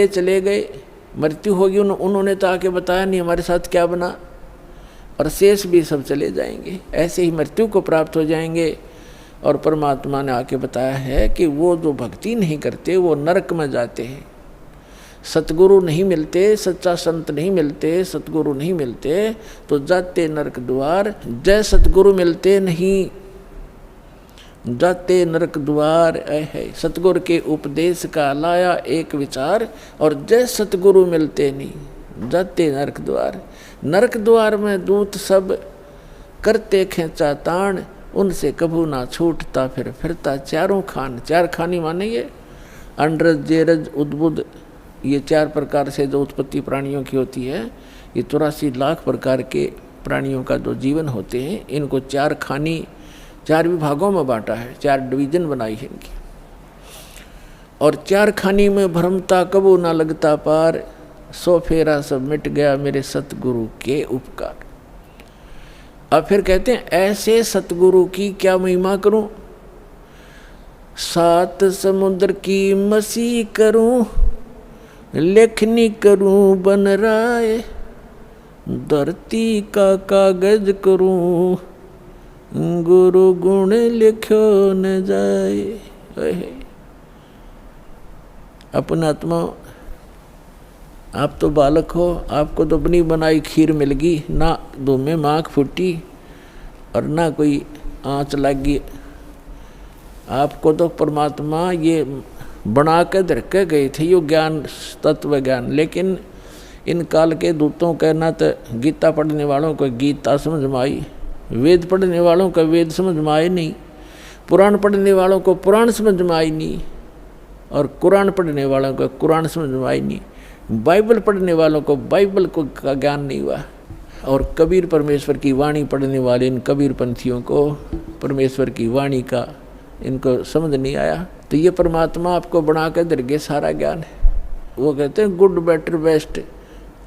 चले गए, मृत्यु होगी, उन्होंने तो आके बताया नहीं हमारे साथ क्या बना, और शेष भी सब चले जाएंगे, ऐसे ही मृत्यु को प्राप्त हो जाएंगे। और परमात्मा ने आके बताया है कि वो जो भक्ति नहीं करते वो नरक में जाते हैं, सतगुरु नहीं मिलते, सच्चा संत नहीं मिलते, सतगुरु नहीं मिलते तो जाते नरक द्वार। जय सतगुरु मिलते नहीं जाते नरक द्वार। है सतगुरु के उपदेश का लाया एक विचार, और जय सतगुरु मिलते नहीं जाते नरक द्वार। नरक द्वार में दूत सब करते खेचा ताण, उनसे कभू ना छूटता फिर फिरता चारों खान। चार खानी माने ये अंडरज, जेरज, उद्बुद, ये चार प्रकार से जो उत्पत्ति प्राणियों की होती है, ये 84 लाख प्रकार के प्राणियों का जो जीवन होते हैं, इनको चार खानी, चार विभागों में बांटा है, चार डिवीजन बनाई है इनकी। और चार खानी में भ्रमता कबू ना लगता पार, सो फेरा सब मिट गया मेरे सतगुरु के उपकार। अब फिर कहते हैं ऐसे सतगुरु की क्या महिमा करूं, सात समुद्र की मसी करूं, लेखनी करूं बन राय, धरती का कागज करूं, गुरु गुण लिखो न जाए। अपना आत्मा, आप तो बालक हो, आपको तो अपनी बनाई खीर मिल गई, ना दो में माख फूटी और ना कोई आँच लगी। आपको तो परमात्मा ये बना के धर के गए थे, यो ज्ञान, तत्व ज्ञान। लेकिन इन काल के दूतों के ना तो गीता पढ़ने वालों को गीता समझ में आई, वेद पढ़ने वालों को वेद समझ में आए नहीं, पुराण पढ़ने वालों को पुराण समझ में आई नहीं, और कुरान पढ़ने वालों को कुरान समझ में आई नहीं, बाइबल पढ़ने वालों को बाइबल को का ज्ञान नहीं हुआ, और कबीर परमेश्वर की वाणी पढ़ने वाले इन कबीर पंथियों को परमेश्वर की वाणी का इनको समझ नहीं आया। तो ये परमात्मा आपको बना कर दरगे सारा ज्ञान है। वो कहते हैं गुड बेटर बेस्ट,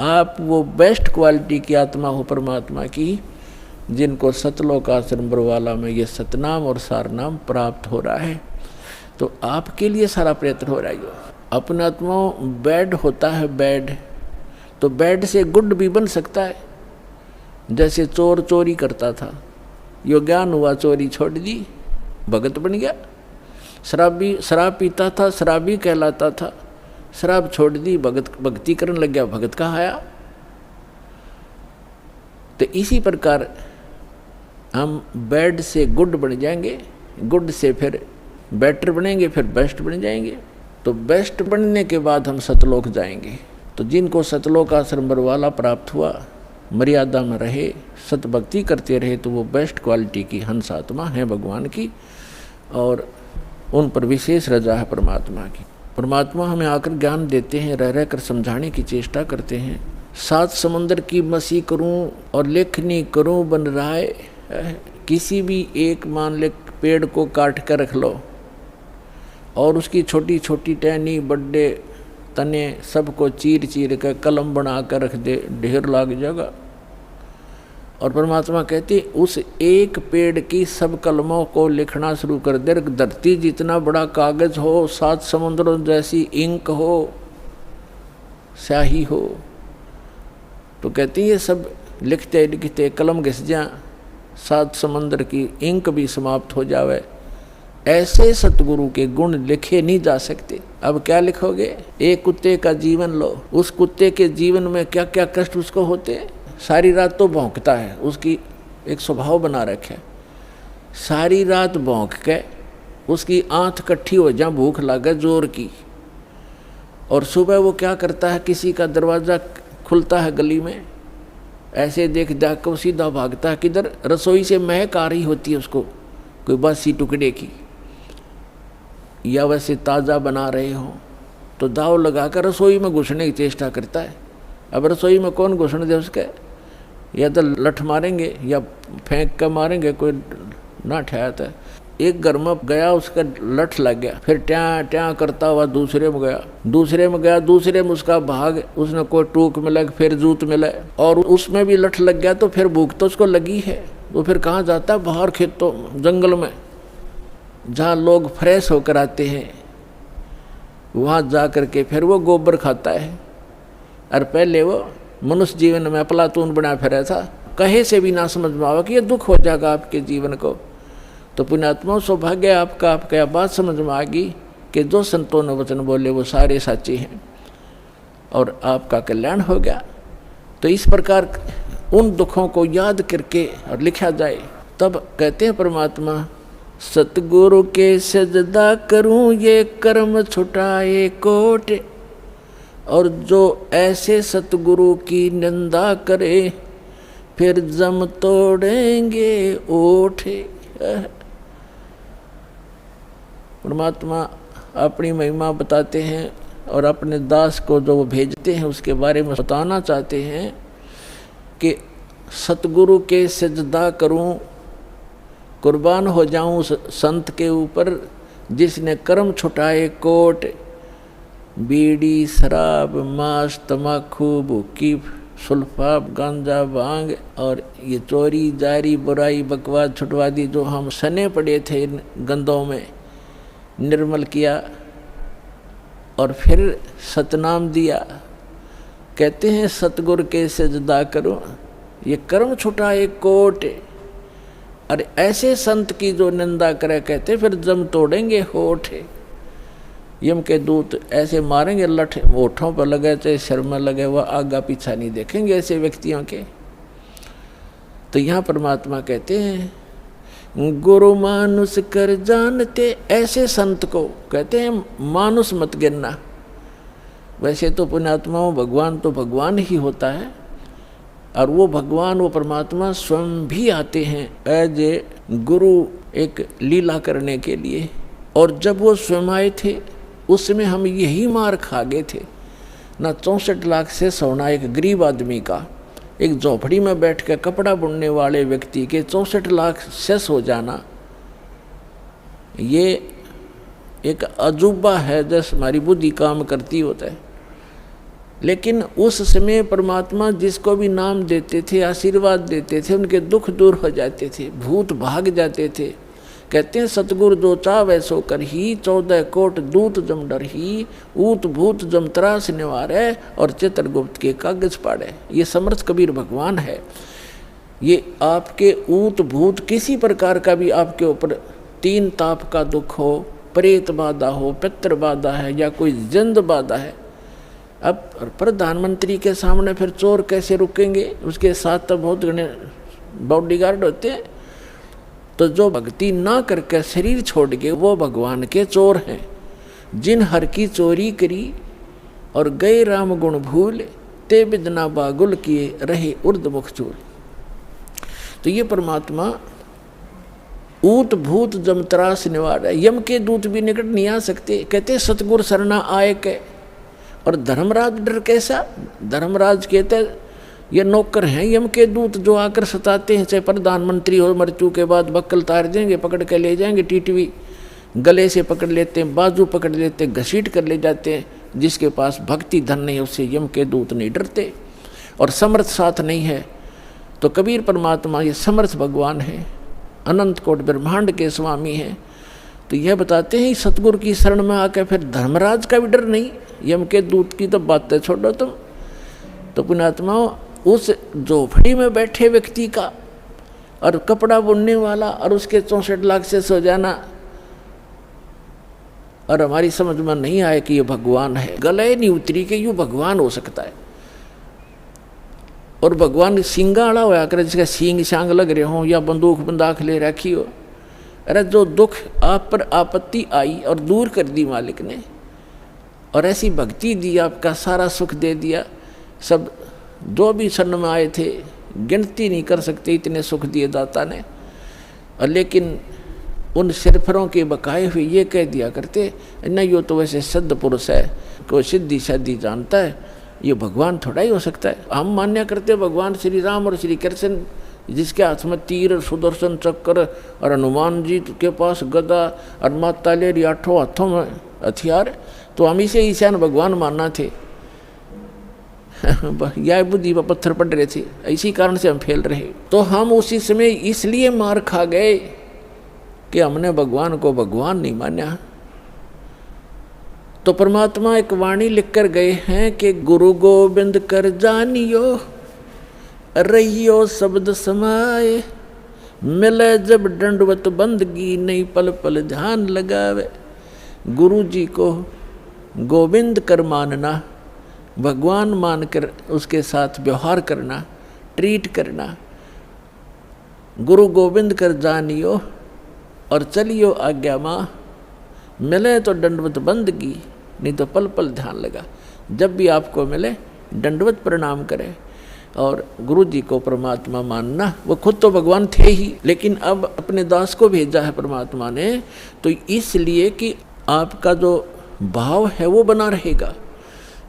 आप वो बेस्ट क्वालिटी की आत्मा हो परमात्मा की, जिनको सतलोक आश्रम बरवाला में ये सतनाम और सारनाम प्राप्त हो रहा है। तो आपके लिए सारा प्रयत्न हो रहा है। अपना आत्मा बैड होता है, बैड तो बैड से गुड भी बन सकता है। जैसे चोर चोरी करता था, यो ज्ञान हुआ, चोरी छोड़ दी, भगत बन गया। शराबी शराब पीता था, शराबी कहलाता था, शराब छोड़ दी, भक्ति करने लग गया, भगत कहाँ आया। तो इसी प्रकार हम बैड से गुड बन जाएंगे, गुड से फिर बेटर बनेंगे, फिर बेस्ट बन जाएंगे। तो बेस्ट बनने के बाद हम सतलोक जाएंगे। तो जिनको सतलोक आश्रम बरवाला प्राप्त हुआ, मर्यादा में रहे, सतभक्ति करते रहे, तो वो बेस्ट क्वालिटी की हंस आत्मा है भगवान की, और उन पर विशेष रजा है परमात्मा की। परमात्मा हमें आकर ज्ञान देते हैं, रह रह कर समझाने की चेष्टा करते हैं। सात समुद्र की मसी करूं और लेखनी करूं बन राय। किसी भी एक मान ले पेड़ को काट कर रख लो, और उसकी छोटी छोटी टहनी, बड़े तने सबको चीर चीर कर कलम बना कर रख दे, ढेर लग जाएगा। और परमात्मा कहती उस एक पेड़ की सब कलमों को लिखना शुरू कर दे। धरती जितना बड़ा कागज हो, सात समुद्रों जैसी इंक हो, स्याही हो, तो कहती ये सब लिखते लिखते कलम घिस जा, सात समुद्र की इंक भी समाप्त हो जावे। ऐसे सतगुरु के गुण लिखे नहीं जा सकते। अब क्या लिखोगे? एक कुत्ते का जीवन लो, उस कुत्ते के जीवन में क्या क्या कष्ट उसको होते। सारी रात तो भौंकता है, उसकी एक स्वभाव बना रखे, सारी रात भौंक के उसकी आंख इकट्ठी हो जा, भूख लगे जोर की, और सुबह वो क्या करता है, किसी का दरवाज़ा खुलता है गली में, ऐसे देख देख कर सीधा भागता है किधर, रसोई से महक आ रही होती है उसको कोई बासी टुकड़े की, या वैसे ताज़ा बना रहे हो तो दाव लगाकर रसोई में घुसने की चेष्टा करता है। अब रसोई में कौन घुसने दे उसके, या तो लठ मारेंगे या फेंक कर मारेंगे, कोई ना ठहरता है। एक घर में गया, उसका लठ लग गया, फिर ट्या ट्या करता हुआ दूसरे में गया, दूसरे में गया, दूसरे में उसका भाग, उसने कोई टूक मिला, फिर जूत मिला, और उसमें भी लठ लग गया, तो फिर भूख तो उसको लगी है, वो फिर कहाँ जाता है, बाहर खेतों जंगल में, जहाँ लोग फ्रेश होकर आते हैं, वहाँ जा कर के फिर वो गोबर खाता है। और पहले वो मनुष्य जीवन में अफलातून बना फिरा था, कहे से भी ना समझ में आवा कि ये दुख हो जाएगा आपके जीवन को। तो पुण्यात्मा सौभाग्य आपका, आपका यह बात समझ में आ गई कि जो संतों ने वचन बोले वो सारे साचे हैं और आपका कल्याण हो गया। तो इस प्रकार उन दुखों को याद करके और लिखा जाए। तब कहते हैं परमात्मा, सतगुरु के सजदा करूं ये कर्म छुटाए कोट, और जो ऐसे सतगुरु की निंदा करे फिर जम तोड़ेंगे ओठे। परमात्मा अपनी महिमा बताते हैं और अपने दास को जो वो भेजते हैं उसके बारे में बताना चाहते हैं कि सतगुरु के सजदा करूं, कुर्बान हो जाऊं उस संत के ऊपर जिसने कर्म छुटाए कोट। बीड़ी, शराब, मांस, तम्बाकू, भूकी, सुल्फा, गांजा, भांग और ये चोरी, जारी, बुराई, बकवाद, छुटवादी जो हम सने पड़े थे इन गंदों में, निर्मल किया और फिर सतनाम दिया। कहते हैं सतगुर के सजदा करो ये कर्म छुटाए कोट, और ऐसे संत की जो निंदा करे कहते फिर जम तोड़ेंगे होठ। यम के दूत ऐसे मारेंगे, लठ होठों पर लगे चाहे सिर में लगे, वह आगा पीछा नहीं देखेंगे ऐसे व्यक्तियों के। तो यहाँ परमात्मा कहते हैं गुरु मानुष कर जानते, ऐसे संत को कहते हैं मानुष मत गिनना। वैसे तो पुण्यात्माओं भगवान तो भगवान ही होता है, और वो भगवान वो परमात्मा स्वयं भी आते हैं एज ए गुरु एक लीला करने के लिए। और जब वो स्वयं आए थे उस समय हम यही मार खा गए थे ना। 64 लाख से सोना एक गरीब आदमी का, एक झोपड़ी में बैठ के कपड़ा बुनने वाले व्यक्ति के 64 लाख सेस हो जाना, ये एक अजूबा है जैसे हमारी बुद्धि काम करती होता है। लेकिन उस समय परमात्मा जिसको भी नाम देते थे, आशीर्वाद देते थे, उनके दुख दूर हो जाते थे, भूत भाग जाते थे। कहते हैं सतगुरु जो चावै सो कर ही, 14 कोट दूत जम डर ही, ऊत भूत जम त्रास निवारे और चित्रगुप्त के कागज पाड़े। ये समर्थ कबीर भगवान है। ये आपके ऊत भूत किसी प्रकार का भी आपके ऊपर 3 ताप का दुख हो, प्रेत बाधा हो, पितृ बाधा है या कोई जंद बाधा है, अब प्रधानमंत्री के सामने फिर चोर कैसे रुकेंगे? उसके साथ तो बहुत घने बॉडीगार्ड होते हैं। तो जो भक्ति ना करके शरीर छोड़ के वो भगवान के चोर हैं। जिन हर की चोरी करी और गए राम गुण भूल, ते बिदना बागुल किए रहे उर्दमुख चूल। तो ये परमात्मा ऊत भूत जमत्रास निवार है। यम के दूत भी निकट नहीं आ सकते। कहते सतगुर सरना आए के। और धर्मराज डर कैसा? धर्मराज कहते ये नौकर हैं यम के दूत जो आकर सताते हैं, चाहे प्रधानमंत्री हो, मृत्यु के बाद बक्कल तार देंगे, पकड़ के ले जाएंगे, टीटवी गले से पकड़ लेते हैं, बाजू पकड़ लेते हैं, घसीट कर ले जाते हैं। जिसके पास भक्ति धन नहीं उससे यम के दूत नहीं डरते। और समर्थ साथ नहीं है तो कबीर परमात्मा ये समर्थ भगवान है, अनंत कोट ब्रह्मांड के स्वामी हैं। तो यह बताते हैं सतगुरु की शरण में आकर फिर धर्मराज का भी डर नहीं, यम के दूत की तो बातें छोड़ो तुम। तो पुण्यात्माओं उस झोपड़ी में बैठे व्यक्ति का और कपड़ा बुनने वाला और उसके 64 लाख से सो जाना, और हमारी समझ में नहीं आया कि ये भगवान है। गले नहीं उतरी कि यूँ भगवान हो सकता है। और भगवान सिंगाड़ा होया करे, जिसका सींग शांग लग रहे हों या बंदूक बंदाख ले रखी हो। अरे जो दुख आप पर आपत्ति आई और दूर कर दी मालिक ने, और ऐसी भक्ति दी, आपका सारा सुख दे दिया। सब जो भी शरण में आए थे गिनती नहीं कर सकते इतने सुख दिए दाता ने। और लेकिन उन सिरफरों के बकाए हुए ये कह दिया करते नहीं, यो तो वैसे सिद्ध पुरुष है, कोई सिद्धि शादी जानता है, ये भगवान थोड़ा ही हो सकता है। हम मान्य करते भगवान श्री राम और श्री कृष्ण, जिसके हाथ में तीर, सुदर्शन चक्र, और हनुमान जी के पास गदा, और माता लेरी 8 हाथों में हथियार, तो हम इसे ईशान भगवान मानना थे। यह बुद्धि पर पत्थर पड़ रहे थे, इसी कारण से हम फैल रहे। तो हम उसी समय इसलिए मार खा गए कि हमने भगवान को भगवान नहीं माना। तो परमात्मा एक वाणी लिखकर गए हैं कि गुरु गोविंद कर जानियो, रहियो शब्द समाए, मिले जब दंडवत बंदगी, नहीं पल पल ध्यान लगावे। गुरु जी को गोविंद कर मानना, भगवान मानकर उसके साथ व्यवहार करना, ट्रीट करना। गुरु गोविंद कर जानियो और चलियो आज्ञा माँ, मिले तो दंडवत बंदगी, नहीं तो पल पल ध्यान लगा। जब भी आपको मिले दंडवत प्रणाम करें और गुरु जी को परमात्मा मानना। वो खुद तो भगवान थे ही, लेकिन अब अपने दास को भेजा है परमात्मा ने, तो इसलिए कि आपका जो भाव है वो बना रहेगा।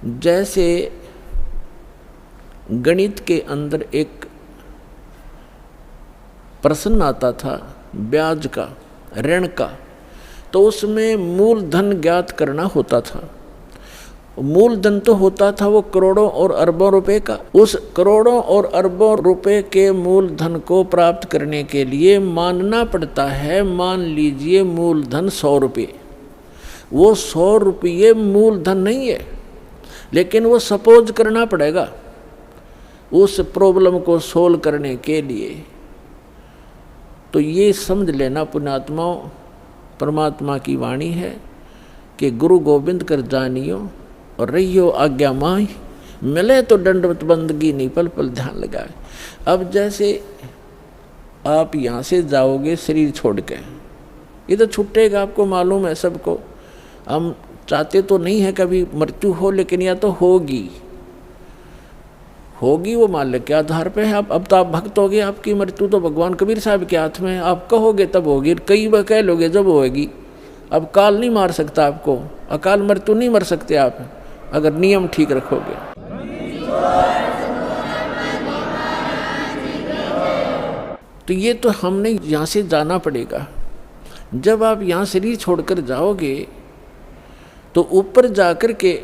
जैसे गणित के अंदर एक प्रश्न आता था ब्याज का, ऋण का, तो उसमें मूलधन ज्ञात करना होता था। मूलधन तो होता था वो करोड़ों और अरबों रुपए का। उस करोड़ों और अरबों रुपए के मूलधन को प्राप्त करने के लिए मानना पड़ता है, मान लीजिए मूलधन 100 रुपये। वो 100 रुपये मूलधन नहीं है, लेकिन वो सपोज करना पड़ेगा उस प्रॉब्लम को सोल्व करने के लिए। तो ये समझ लेना पुण्यात्माओं, परमात्मा की वाणी है कि गुरु गोविंद कर जानियो और रहियो आज्ञा माई, मिले तो दंडवत बंदगी, नहीं पल पल ध्यान लगाए। अब जैसे आप यहाँ से जाओगे शरीर छोड़ के, ये तो छूटेगा, आपको मालूम है सबको। हम चाहते तो नहीं है कभी मृत्यु हो, लेकिन या तो होगी वो माल्य के आधार पे है। अब तो आप भक्त हो गए, आपकी मृत्यु तो भगवान कबीर साहब के हाथ में है। आप कहोगे तब होगी, कई बार कह लोगे जब होगी। अब काल नहीं मार सकता आपको, अकाल मृत्यु नहीं मर सकते आप अगर नियम ठीक रखोगे। तो ये तो हमने यहाँ से जाना पड़ेगा। जब आप यहाँ शरीर छोड़कर जाओगे तो ऊपर जाकर के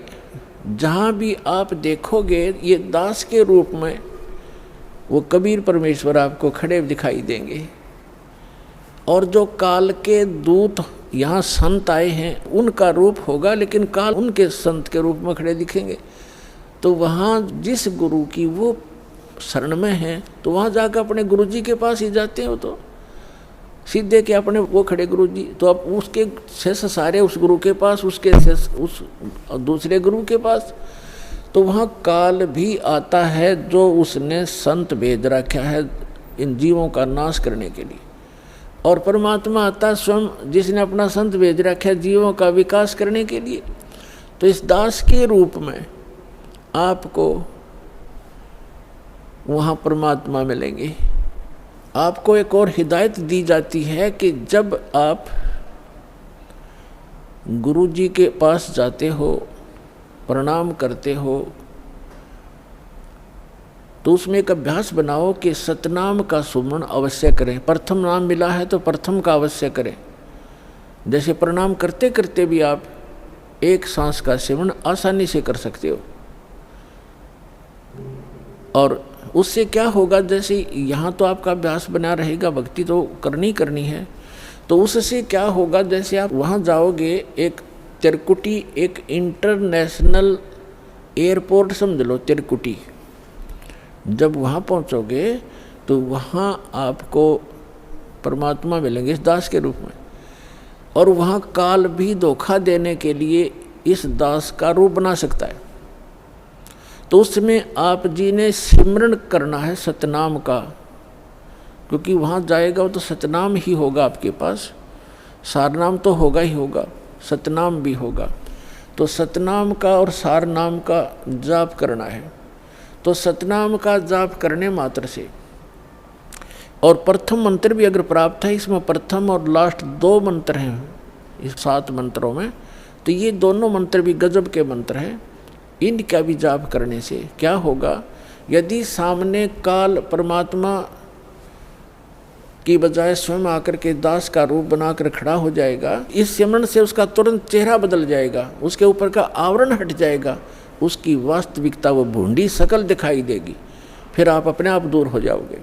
जहाँ भी आप देखोगे ये दास के रूप में वो कबीर परमेश्वर आपको खड़े दिखाई देंगे। और जो काल के दूत यहाँ संत आए हैं उनका रूप होगा, लेकिन काल उनके संत के रूप में खड़े दिखेंगे। तो वहाँ जिस गुरु की वो शरण में है, तो वहाँ जाकर अपने गुरु जी के पास ही जाते हैं। वो तो सीधे के अपने वो खड़े गुरु जी, तो अब उसके शेष सारे उस गुरु के पास, उसके शेष उस दूसरे गुरु के पास। तो वहाँ काल भी आता है जो उसने संत भेज रखा है इन जीवों का नाश करने के लिए, और परमात्मा आता है स्वयं जिसने अपना संत भेज रखा है जीवों का विकास करने के लिए। तो इस दास के रूप में आपको वहाँ परमात्मा मिलेंगे। आपको एक और हिदायत दी जाती है कि जब आप गुरु जी के पास जाते हो, प्रणाम करते हो, तो उसमें एक अभ्यास बनाओ कि सतनाम का सुमरण अवश्य करें। प्रथम नाम मिला है तो प्रथम का अवश्य करें। जैसे प्रणाम करते करते भी आप एक सांस का सेवन आसानी से कर सकते हो। और उससे क्या होगा, जैसे यहाँ तो आपका अभ्यास बना रहेगा, भक्ति तो करनी है, तो उससे क्या होगा, जैसे आप वहाँ जाओगे, एक तिरकुटी, एक इंटरनेशनल एयरपोर्ट समझ लो तिरकुटी। जब वहाँ पहुँचोगे तो वहाँ आपको परमात्मा मिलेंगे इस दास के रूप में, और वहाँ काल भी धोखा देने के लिए इस दास का रूप बना सकता है। तो उसमें आप जी ने सिमरण करना है सतनाम का, क्योंकि वहाँ जाएगा वो तो सतनाम ही होगा आपके पास, सारनाम तो होगा ही होगा, सतनाम भी होगा। तो सतनाम का और सारनाम का जाप करना है। तो सतनाम का जाप करने मात्र से, और प्रथम मंत्र भी अगर प्राप्त है, इसमें प्रथम और लास्ट 2 मंत्र हैं इस 7 मंत्रों में, तो ये दोनों मंत्र भी गजब के मंत्र हैं। इनका भी जाप करने से क्या होगा, यदि सामने काल परमात्मा की बजाय स्वयं आकर के दास का रूप बनाकर खड़ा हो जाएगा, इस सिमरण से उसका तुरंत चेहरा बदल जाएगा, उसके ऊपर का आवरण हट जाएगा, उसकी वास्तविकता वो भूंडी शकल दिखाई देगी। फिर आप अपने आप दूर हो जाओगे,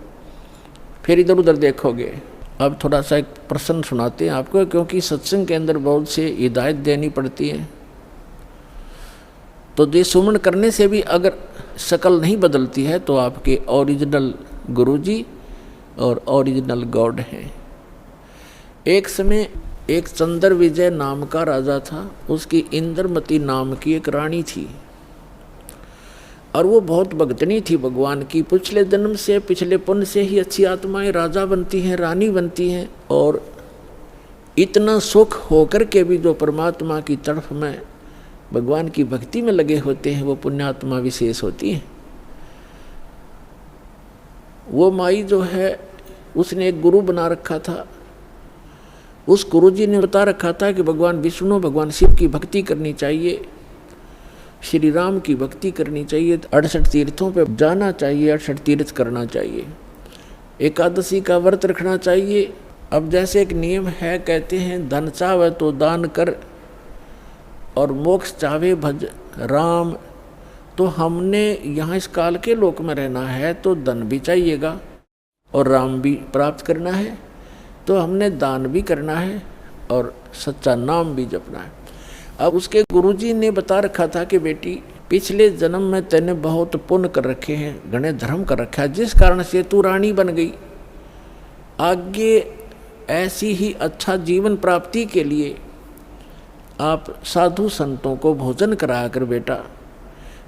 फिर इधर उधर देखोगे। अब थोड़ा सा एक प्रश्न सुनाते हैं आपको, क्योंकि सत्संग के अंदर बहुत से हिदायत देनी पड़ती है। तो ये सुमन करने से भी अगर शक्ल नहीं बदलती है तो आपके ओरिजिनल गुरुजी और ओरिजिनल गॉड हैं। एक समय एक चंद्र विजय नाम का राजा था, उसकी इंद्रमती नाम की एक रानी थी और वो बहुत भगतनी थी भगवान की। पिछले जन्म से, पिछले पुण्य से ही अच्छी आत्माएं राजा बनती हैं, रानी बनती हैं, और इतना सुख होकर के भी जो परमात्मा की तरफ में भगवान की भक्ति में लगे होते हैं वो पुण्यात्मा विशेष होती हैं। वो माई जो है उसने एक गुरु बना रखा था। उस गुरु जी ने बता रखा था कि भगवान विष्णु, भगवान शिव की भक्ति करनी चाहिए, श्री राम की भक्ति करनी चाहिए, 68 तीर्थों पे जाना चाहिए, 68 तीर्थ करना चाहिए, एकादशी का व्रत रखना चाहिए। अब जैसे एक नियम है, कहते हैं धन चाहे तो दान कर और मोक्ष चाहे भज राम। तो हमने यहाँ इस काल के लोक में रहना है तो धन भी चाहिएगा और राम भी प्राप्त करना है, तो हमने दान भी करना है और सच्चा नाम भी जपना है। अब उसके गुरुजी ने बता रखा था कि बेटी पिछले जन्म में तैने बहुत पुण्य कर रखे हैं, घने धर्म कर रखा है, जिस कारण से तू रानी बन गई। आगे ऐसी ही अच्छा जीवन प्राप्ति के लिए आप साधु संतों को भोजन कराया कर बेटा।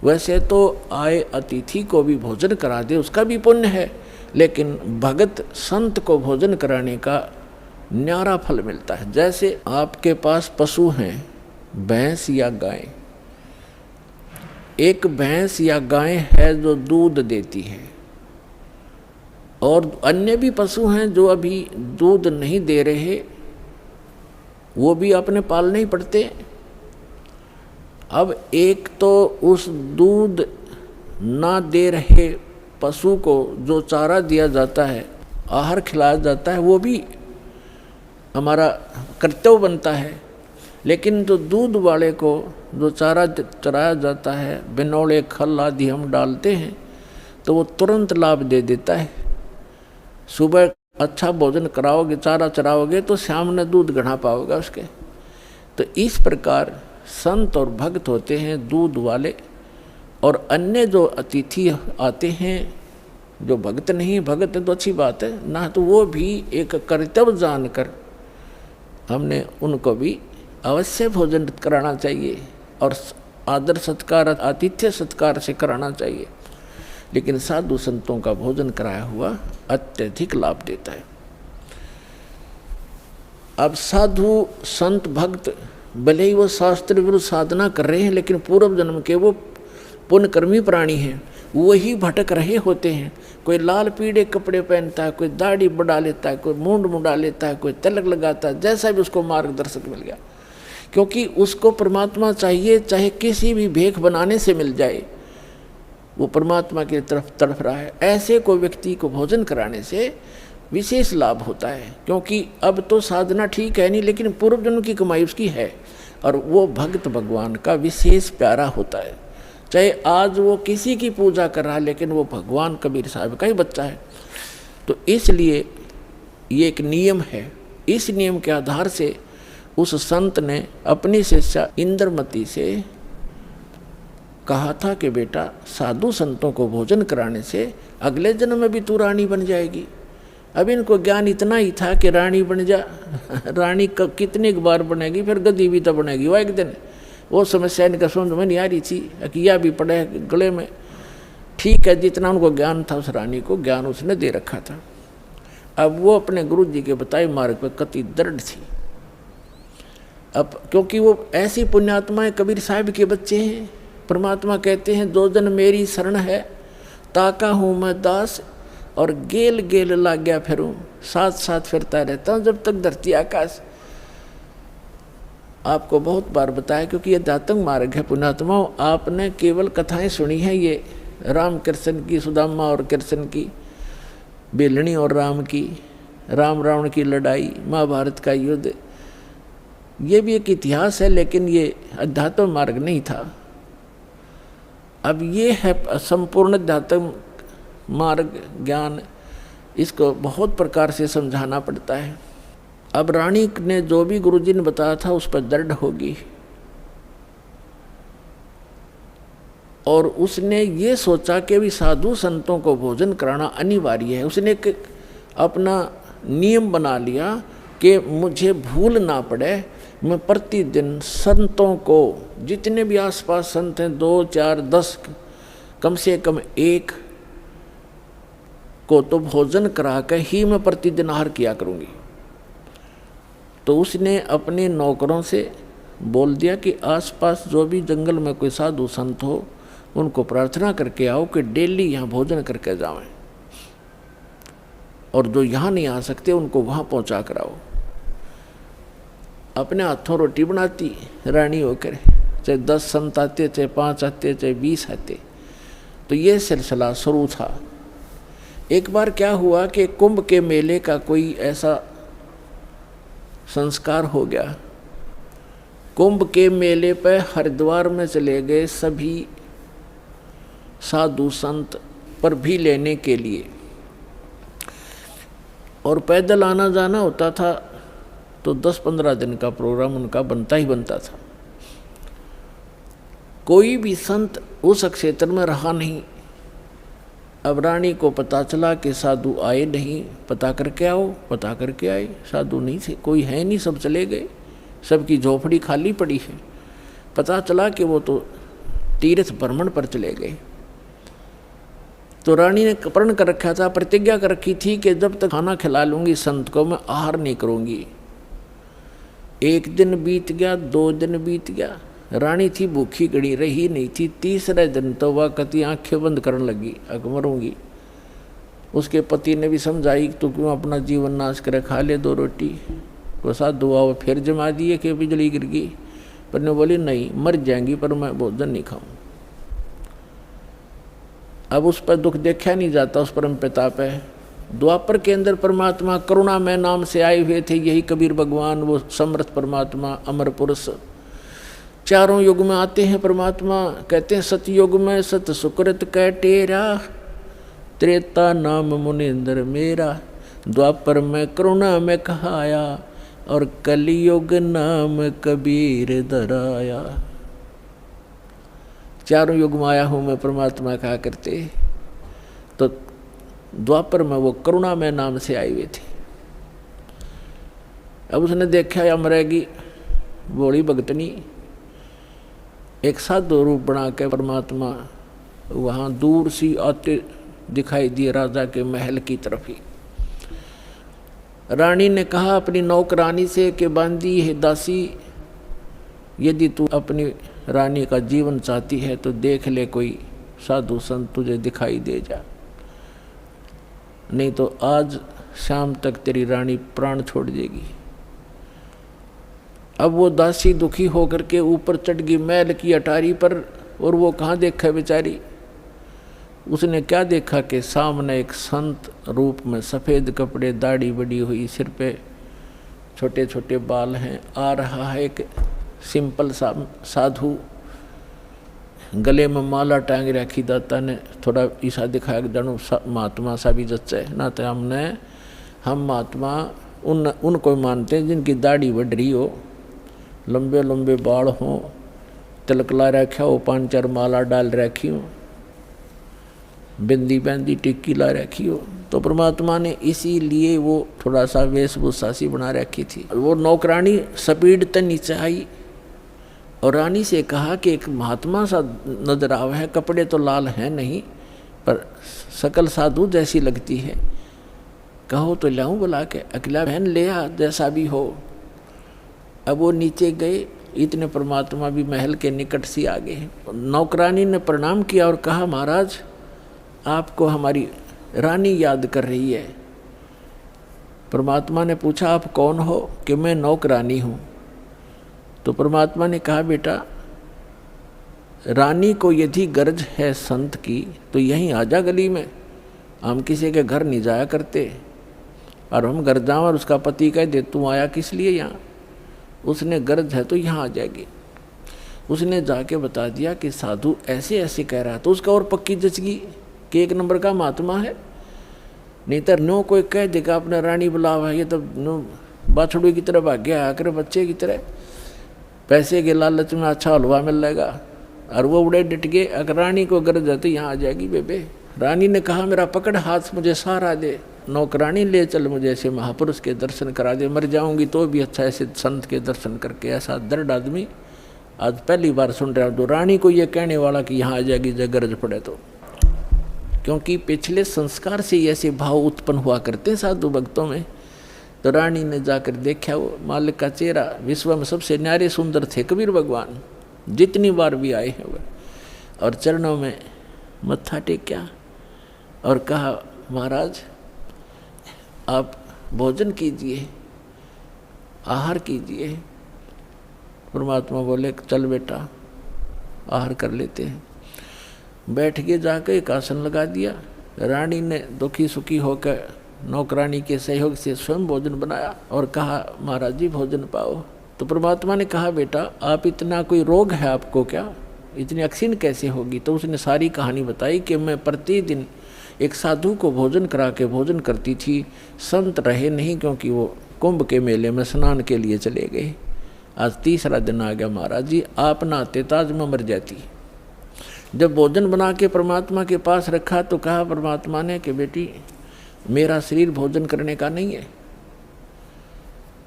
वैसे तो आए अतिथि को भी भोजन करा दे, उसका भी पुण्य है, लेकिन भगत संत को भोजन कराने का न्यारा फल मिलता है। जैसे आपके पास पशु हैं, भैंस या गाय। एक भैंस या गाय है जो दूध देती है और अन्य भी पशु हैं जो अभी दूध नहीं दे रहे, वो भी अपने पालने ही पड़ते। अब एक तो उस दूध ना दे रहे पशु को जो चारा दिया जाता है, आहार खिलाया जाता है, वो भी हमारा कर्तव्य बनता है। लेकिन जो दूध वाले को जो चारा चराया जाता है, बिनौले खल आदि हम डालते हैं, तो वो तुरंत लाभ दे देता है। सुबह अच्छा भोजन कराओगे, चारा चराओगे तो शाम में दूध गढ़ा पाओगे उसके। तो इस प्रकार संत और भक्त होते हैं दूध वाले, और अन्य जो अतिथि आते हैं जो भक्त नहीं, भक्त है तो अच्छी बात है ना, तो वो भी एक कर्तव्य जानकर हमने उनको भी अवश्य भोजन कराना चाहिए और आदर सत्कार, आतिथ्य सत्कार से कराना चाहिए। लेकिन साधु संतों का भोजन कराया हुआ अत्यधिक लाभ देता है। अब साधु संत भक्त भले ही वो शास्त्र विरुद्ध साधना कर रहे हैं, लेकिन पूर्व जन्म के वो पुण्यकर्मी प्राणी हैं, वही भटक रहे होते हैं। कोई लाल पीले कपड़े पहनता है, कोई दाढ़ी बढ़ा लेता है, कोई मूंड मुंडा लेता है, कोई तिलक लगाता है, जैसा भी उसको मार्गदर्शक मिल गया, क्योंकि उसको परमात्मा चाहिए, चाहे किसी भी भेख बनाने से मिल जाए, वो परमात्मा की तरफ तड़फ रहा है। ऐसे को व्यक्ति को भोजन कराने से विशेष लाभ होता है, क्योंकि अब तो साधना ठीक है नहीं, लेकिन पूर्व जन्म की कमाई उसकी है, और वो भक्त भगवान का विशेष प्यारा होता है। चाहे आज वो किसी की पूजा कर रहा है, लेकिन वो भगवान कबीर साहब का ही बच्चा है। तो इसलिए ये एक नियम है। इस नियम के आधार से उस संत ने अपनी शिष्या इंद्रमती से कहा था कि बेटा साधु संतों को भोजन कराने से अगले जन्म में भी तू रानी बन जाएगी। अब इनको ज्ञान इतना ही था कि रानी बन जा, रानी कितनी बार बनेगी, फिर गद्दी भी तो बनेगी। वो एक दिन वो समस्या इनका समझ में नहीं आ रही थी, अकिया भी पड़े गले में। ठीक है, जितना उनको ज्ञान था उस रानी को ज्ञान उसने दे रखा था। अब वो अपने गुरु जी के बताए मार्ग पर कति दृढ़ थी। अब क्योंकि वो ऐसी पुण्यात्माएं कबीर साहब के बच्चे हैं, परमात्मा कहते हैं दो जन मेरी शरण है, ताका हूँ मैं दास और गेल गेल लाग गया फिरूँ, साथ साथ फिरता रहता हूँ जब तक धरती आकाश। आपको बहुत बार बताया, क्योंकि ये दातंग मार्ग है पुण्यात्माओं। आपने केवल कथाएं सुनी हैं, ये राम कृष्ण की, सुदामा और कृष्ण की, बेलनी और राम की, राम रावण की लड़ाई, महाभारत का युद्ध, ये भी एक इतिहास है, लेकिन ये अध्यात्म मार्ग नहीं था। अब ये है संपूर्ण अध्यात्म मार्ग ज्ञान, इसको बहुत प्रकार से समझाना पड़ता है। अब रानी ने जो भी गुरुजी ने बताया था उस पर दृढ़ होगी। और उसने ये सोचा कि भी साधु संतों को भोजन कराना अनिवार्य है। उसने एक अपना नियम बना लिया कि मुझे भूल ना पड़े, मैं प्रतिदिन संतों को, जितने भी आसपास संत हैं 2, 4, 10, कम से कम एक को तो भोजन करा कर ही मैं प्रतिदिन आहार किया करूँगी। तो उसने अपने नौकरों से बोल दिया कि आसपास जो भी जंगल में कोई साधु संत हो उनको प्रार्थना करके आओ कि डेली यहाँ भोजन करके जाएं, और जो यहाँ नहीं आ सकते उनको वहाँ पहुँचा कर आओ। अपने हाथों रोटी बनाती रानी होकर, चाहे 10 संत आते, चाहे 5 आते, चाहे 20 आते। तो ये सिलसिला शुरू था। एक बार क्या हुआ कि कुंभ के मेले का कोई ऐसा संस्कार हो गया। कुंभ के मेले पर हरिद्वार में चले गए सभी साधु संत पर भी लेने के लिए, और पैदल आना जाना होता था तो 10-15 दिन का प्रोग्राम उनका बनता ही बनता था। कोई भी संत उस क्षेत्र में रहा नहीं। अब रानी को पता चला कि साधु आए नहीं, पता करके आओ। पता करके आए, साधु नहीं थे, कोई है नहीं, सब चले गए, सबकी झोपड़ी खाली पड़ी है। पता चला कि वो तो तीर्थ भ्रमण पर चले गए। तो रानी ने प्रण कर रखा था, प्रतिज्ञा कर रखी थी कि जब तक खाना खिला लूँगी संत को मैं आहार नहीं करूँगी। 1 दिन बीत गया, 2 दिन बीत गया, रानी थी भूखी गड़ी रही नहीं थी। 3रे दिन तो वह कति आंखें बंद करने लगी, अब मरूंगी। उसके पति ने भी समझाई तो क्यों अपना जीवन नाश करे, खा ले 2 रोटी। वो साधु आओ फिर जमा दिए कि बिजली गिर गई, पर ने बोली नहीं मर जाएंगी पर मैं भोजन नहीं खाऊं। अब उस पर दुख देखा नहीं जाता, उस परम प्रताप है। द्वापर के अंदर परमात्मा करुणा में नाम से आए हुए थे, यही कबीर भगवान, वो समर्थ परमात्मा, अमर पुरुष। चारों युग में आते हैं परमात्मा, कहते हैं सतयुग में सत सुकृत कह टेरा, त्रेता नाम मुनिंद्र मेरा, द्वापर में करुणा में कहाया, और कलियुग नाम कबीर धराया। चारों युग में आया हूँ मैं परमात्मा कहा करते। तो द्वापर में वो करुणा में नाम से आए हुए थे। अब उसने देखा या मरेगी बोली भगतनी, एक साधु रूप बना के परमात्मा वहाँ दूर सी आते दिखाई दिए राजा के महल की तरफ ही। रानी ने कहा अपनी नौकरानी से कि बांदी है दासी, यदि तू अपनी रानी का जीवन चाहती है तो देख ले कोई साधु संत तुझे दिखाई दे जा, नहीं तो आज शाम तक तेरी रानी प्राण छोड़ देगी। अब वो दासी दुखी होकर के ऊपर चढ़ गई महल की अटारी पर, और वो कहाँ देखा बेचारी। उसने क्या देखा कि सामने एक संत रूप में सफ़ेद कपड़े, दाढ़ी बड़ी हुई, सिर पे छोटे छोटे बाल हैं, आ रहा है एक सिंपल सा साधु, गले में माला टांग रखी। दाता ने थोड़ा ईसा दिखाया जानू महात्मा सा भी जच्चे ना, तो हम महात्मा उनको मानते हैं जिनकी दाढ़ी बढ़ रही हो, लंबे लंबे बाल हों, तिलक ला रखा हो, 5-4 माला डाल रखी हो, बिंदी बंदी टिक्की ला रखी हो। तो परमात्मा ने इसीलिए वो थोड़ा सा वेशभूषा सी बना रखी थी। वो नौकरानी स्पीड तक नीचे आई और रानी से कहा कि एक महात्मा सा नजर आवा है, कपड़े तो लाल हैं नहीं पर शकल साधु जैसी लगती है, कहो तो लाऊं बुला के, अकेला बहन ले आ जैसा भी हो। अब वो नीचे गए, इतने परमात्मा भी महल के निकट से आ गए। नौकरानी ने प्रणाम किया और कहा महाराज आपको हमारी रानी याद कर रही है। परमात्मा ने पूछा आप कौन हो? कि मैं नौकरानी हूँ। तो परमात्मा ने कहा बेटा रानी को यदि गरज है संत की तो यहीं आजा गली में, हम किसी के घर नहीं जाया करते, और हम घर जाऊँ और उसका पति कह दे तू आया किस लिए यहाँ, उसने गरज है तो यहाँ आ जाएगी। उसने जाके बता दिया कि साधु ऐसे ऐसे कह रहा, तो उसका और पक्की जच गई कि 1 नंबर का महात्मा है। नहीं तो नो कोई कह देगा अपने रानी बुलावा, ये तो नो बाछड़ू की तरह भाग गया आकर बच्चे की तरह, पैसे के लालच में अच्छा हलवा मिल जाएगा, और वो उड़े डट गए। अगर रानी को गरज है तो यहाँ आ जाएगी बेबे। रानी ने कहा मेरा पकड़ हाथ, मुझे सहारा दे, नौकरानी ले चल, मुझे ऐसे महापुरुष के दर्शन करा दे, मर जाऊंगी तो भी अच्छा ऐसे संत के दर्शन करके। ऐसा दर्द आदमी आज पहली बार सुन रहा हूँ। तो रानी को ये कहने वाला कि यहाँ आ जाएगी जब गरज पड़े तो, क्योंकि पिछले संस्कार से ऐसे भाव उत्पन्न हुआ करते हैं साधु भक्तों में। तो रानी ने जाकर देखा वो मालिक का चेहरा, विश्व में सबसे न्यारे सुंदर थे कबीर भगवान, जितनी बार भी आए हैं वह, और चरणों में मत्था टेक्या और कहा महाराज आप भोजन कीजिए, आहार कीजिए। परमात्मा बोले चल बेटा आहार कर लेते हैं। बैठ के जाकर एक आसन लगा दिया। रानी ने दुखी सुखी होकर नौकरानी के सहयोग से स्वयं भोजन बनाया और कहा महाराज जी भोजन पाओ। तो परमात्मा ने कहा बेटा आप इतना कोई रोग है आपको क्या, इतनी अक्सीन कैसे होगी। तो उसने सारी कहानी बताई कि मैं प्रतिदिन एक साधु को भोजन करा के भोजन करती थी। संत रहे नहीं क्योंकि वो कुंभ के मेले में स्नान के लिए चले गए। आज तीसरा दिन आ गया महाराज जी, आप नहाते ताज में मर जाती। जब भोजन बना के परमात्मा के पास रखा तो कहा परमात्मा ने कि बेटी मेरा शरीर भोजन करने का नहीं है,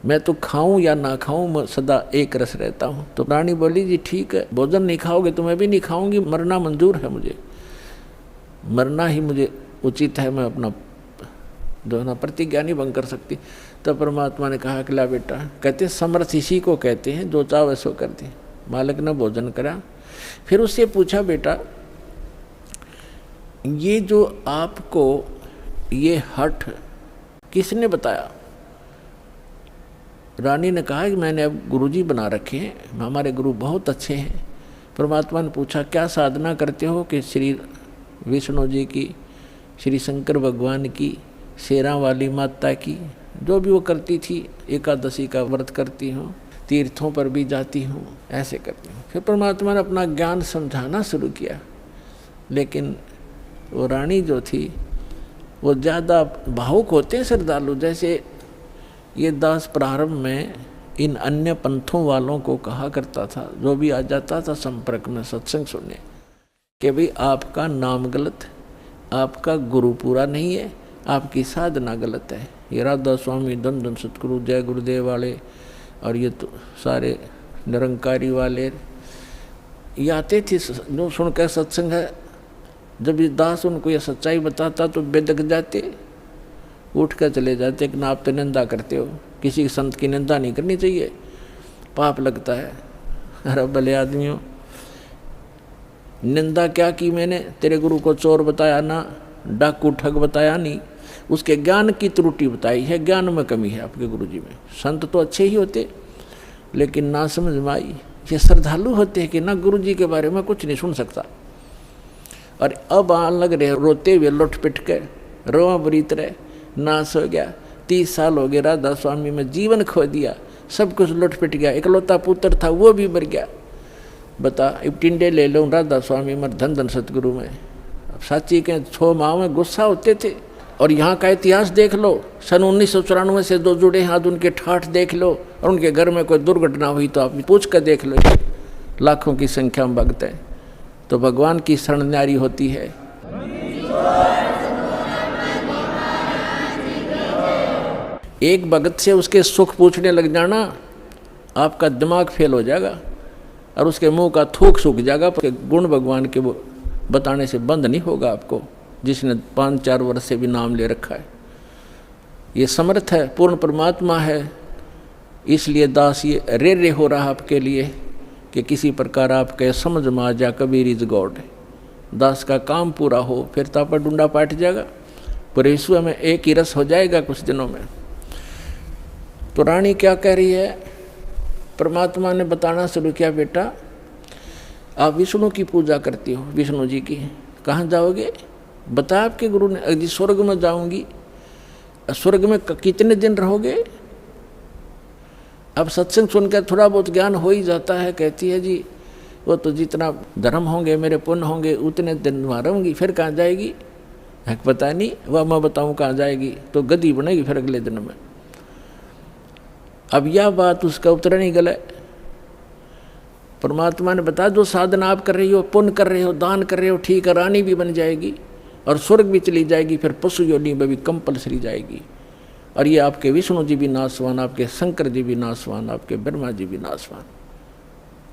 मैं तो खाऊं या ना खाऊं मैं सदा एक रस रहता हूं। तो रानी बोली जी ठीक है, भोजन नहीं खाओगे तो मैं भी नहीं खाऊंगी, मरना मंजूर है मुझे, मरना ही मुझे उचित है, मैं अपना जो ना प्रतिज्ञा नहीं भंग कर सकती। तो परमात्मा ने कहा कि ला बेटा, कहते समर्थ इसी को कहते हैं जो चाहे सो कर दे। मालिक ने भोजन करा, फिर उससे पूछा बेटा ये जो आपको ये हठ किसने बताया। रानी ने कहा कि मैंने अब गुरुजी बना रखे हैं, हमारे गुरु बहुत अच्छे हैं। परमात्मा ने पूछा क्या साधना करते हो कि श्री विष्णु जी की, श्री शंकर भगवान की, शेरा वाली माता की, जो भी वो करती थी, एकादशी का व्रत करती हूँ, तीर्थों पर भी जाती हूँ, ऐसे करती हूँ। फिर परमात्मा ने अपना ज्ञान समझाना शुरू किया, लेकिन वो रानी जो थी वो ज़्यादा भावुक होते हैं श्रद्धालु। जैसे ये दास प्रारंभ में इन अन्य पंथों वालों को कहा करता था, जो भी आ जाता था संपर्क में सत्संग सुनने, कि भाई आपका नाम गलत, आपका गुरु पूरा नहीं है, आपकी साधना गलत है। ये राधा स्वामी, धन धन सतगुरु, जय गुरुदेव वाले और ये तो सारे निरंकारी वाले ये आते थे जो सुनकर सत्संग है। जब ये दास उनको ये सच्चाई बताता तो बेदक जाते, उठ कर चले जाते कि ना आप तो निंदा करते हो, किसी संत की निंदा नहीं करनी चाहिए, पाप लगता है। अरे भले आदमियों, निंदा क्या की मैंने, तेरे गुरु को चोर बताया ना, डाकू ठग बताया नहीं, उसके ज्ञान की त्रुटि बताई है, ज्ञान में कमी है आपके गुरुजी में। संत तो अच्छे ही होते लेकिन ना समझ में आई। ये श्रद्धालु होते हैं कि ना गुरुजी के बारे में कुछ नहीं सुन सकता, और अब आन लग रहे रोते हुए लुट पिट के, रोआ बरीत रहे, नाश हो गया, 30 साल हो गए राधा स्वामी में जीवन खो दिया, सब कुछ लुट पिट गया, इकलौता पुत्र था वो भी मर गया। बता अब टिंडे ले लो राधा स्वामी में, धन धन सतगुरु में। अब साची के 6 माह में गुस्सा होते थे। और यहाँ का इतिहास देख लो, सन 1994 से जो जुड़े हाथ उनके ठाठ देख लो, और उनके घर में कोई दुर्घटना हुई तो आप पूछ कर देख लो, लाखों की संख्या में भक्त हैं। तो भगवान की शरण न्यारी होती है। एक भगत से उसके सुख पूछने लग जाना, आपका दिमाग फेल हो जाएगा और उसके मुंह का थूक सूख जाएगा, गुण भगवान के वो बताने से बंद नहीं होगा आपको, जिसने 5-4 वर्ष से भी नाम ले रखा है। ये समर्थ है, पूर्ण परमात्मा है, इसलिए दास ये रे हो रहा आपके लिए कि किसी प्रकार आपके समझ में आ जा कबीर इज गॉड। दास का काम पूरा हो, फिर तापा डूंडा पाट जाएगा, पर विश्व में एक ही रस हो जाएगा कुछ दिनों में। तो रानी क्या कह रही है, परमात्मा ने बताना शुरू किया, बेटा आप विष्णु की पूजा करती हो, विष्णु जी की, कहाँ जाओगे, बता आपके गुरु ने। जी स्वर्ग में जाऊंगी। स्वर्ग में कितने दिन रहोगे। अब सत्संग सुनकर थोड़ा बहुत ज्ञान हो ही जाता है। कहती है जी वो तो जितना धर्म होंगे मेरे पुण्य होंगे उतने दिन वहाँ रहूँगी, फिर कहाँ जाएगी पता नहीं, वह मैं बताऊँ कहाँ जाएगी, तो गद्दी बनेगी फिर अगले दिन में। अब यह बात उसका उत्तर नहीं गला। परमात्मा ने बताया जो साधना आप कर रही हो, पुण्य कर रहे हो, दान कर रहे हो, ठीक है, रानी भी बन जाएगी और स्वर्ग भी चली जाएगी, फिर पशु योनि में भी कंपलसरी जाएगी। और ये आपके विष्णु जी भी नाशवान, आपके शंकर जी भी नाशवान, आपके ब्रह्मा जी भी नाशवान।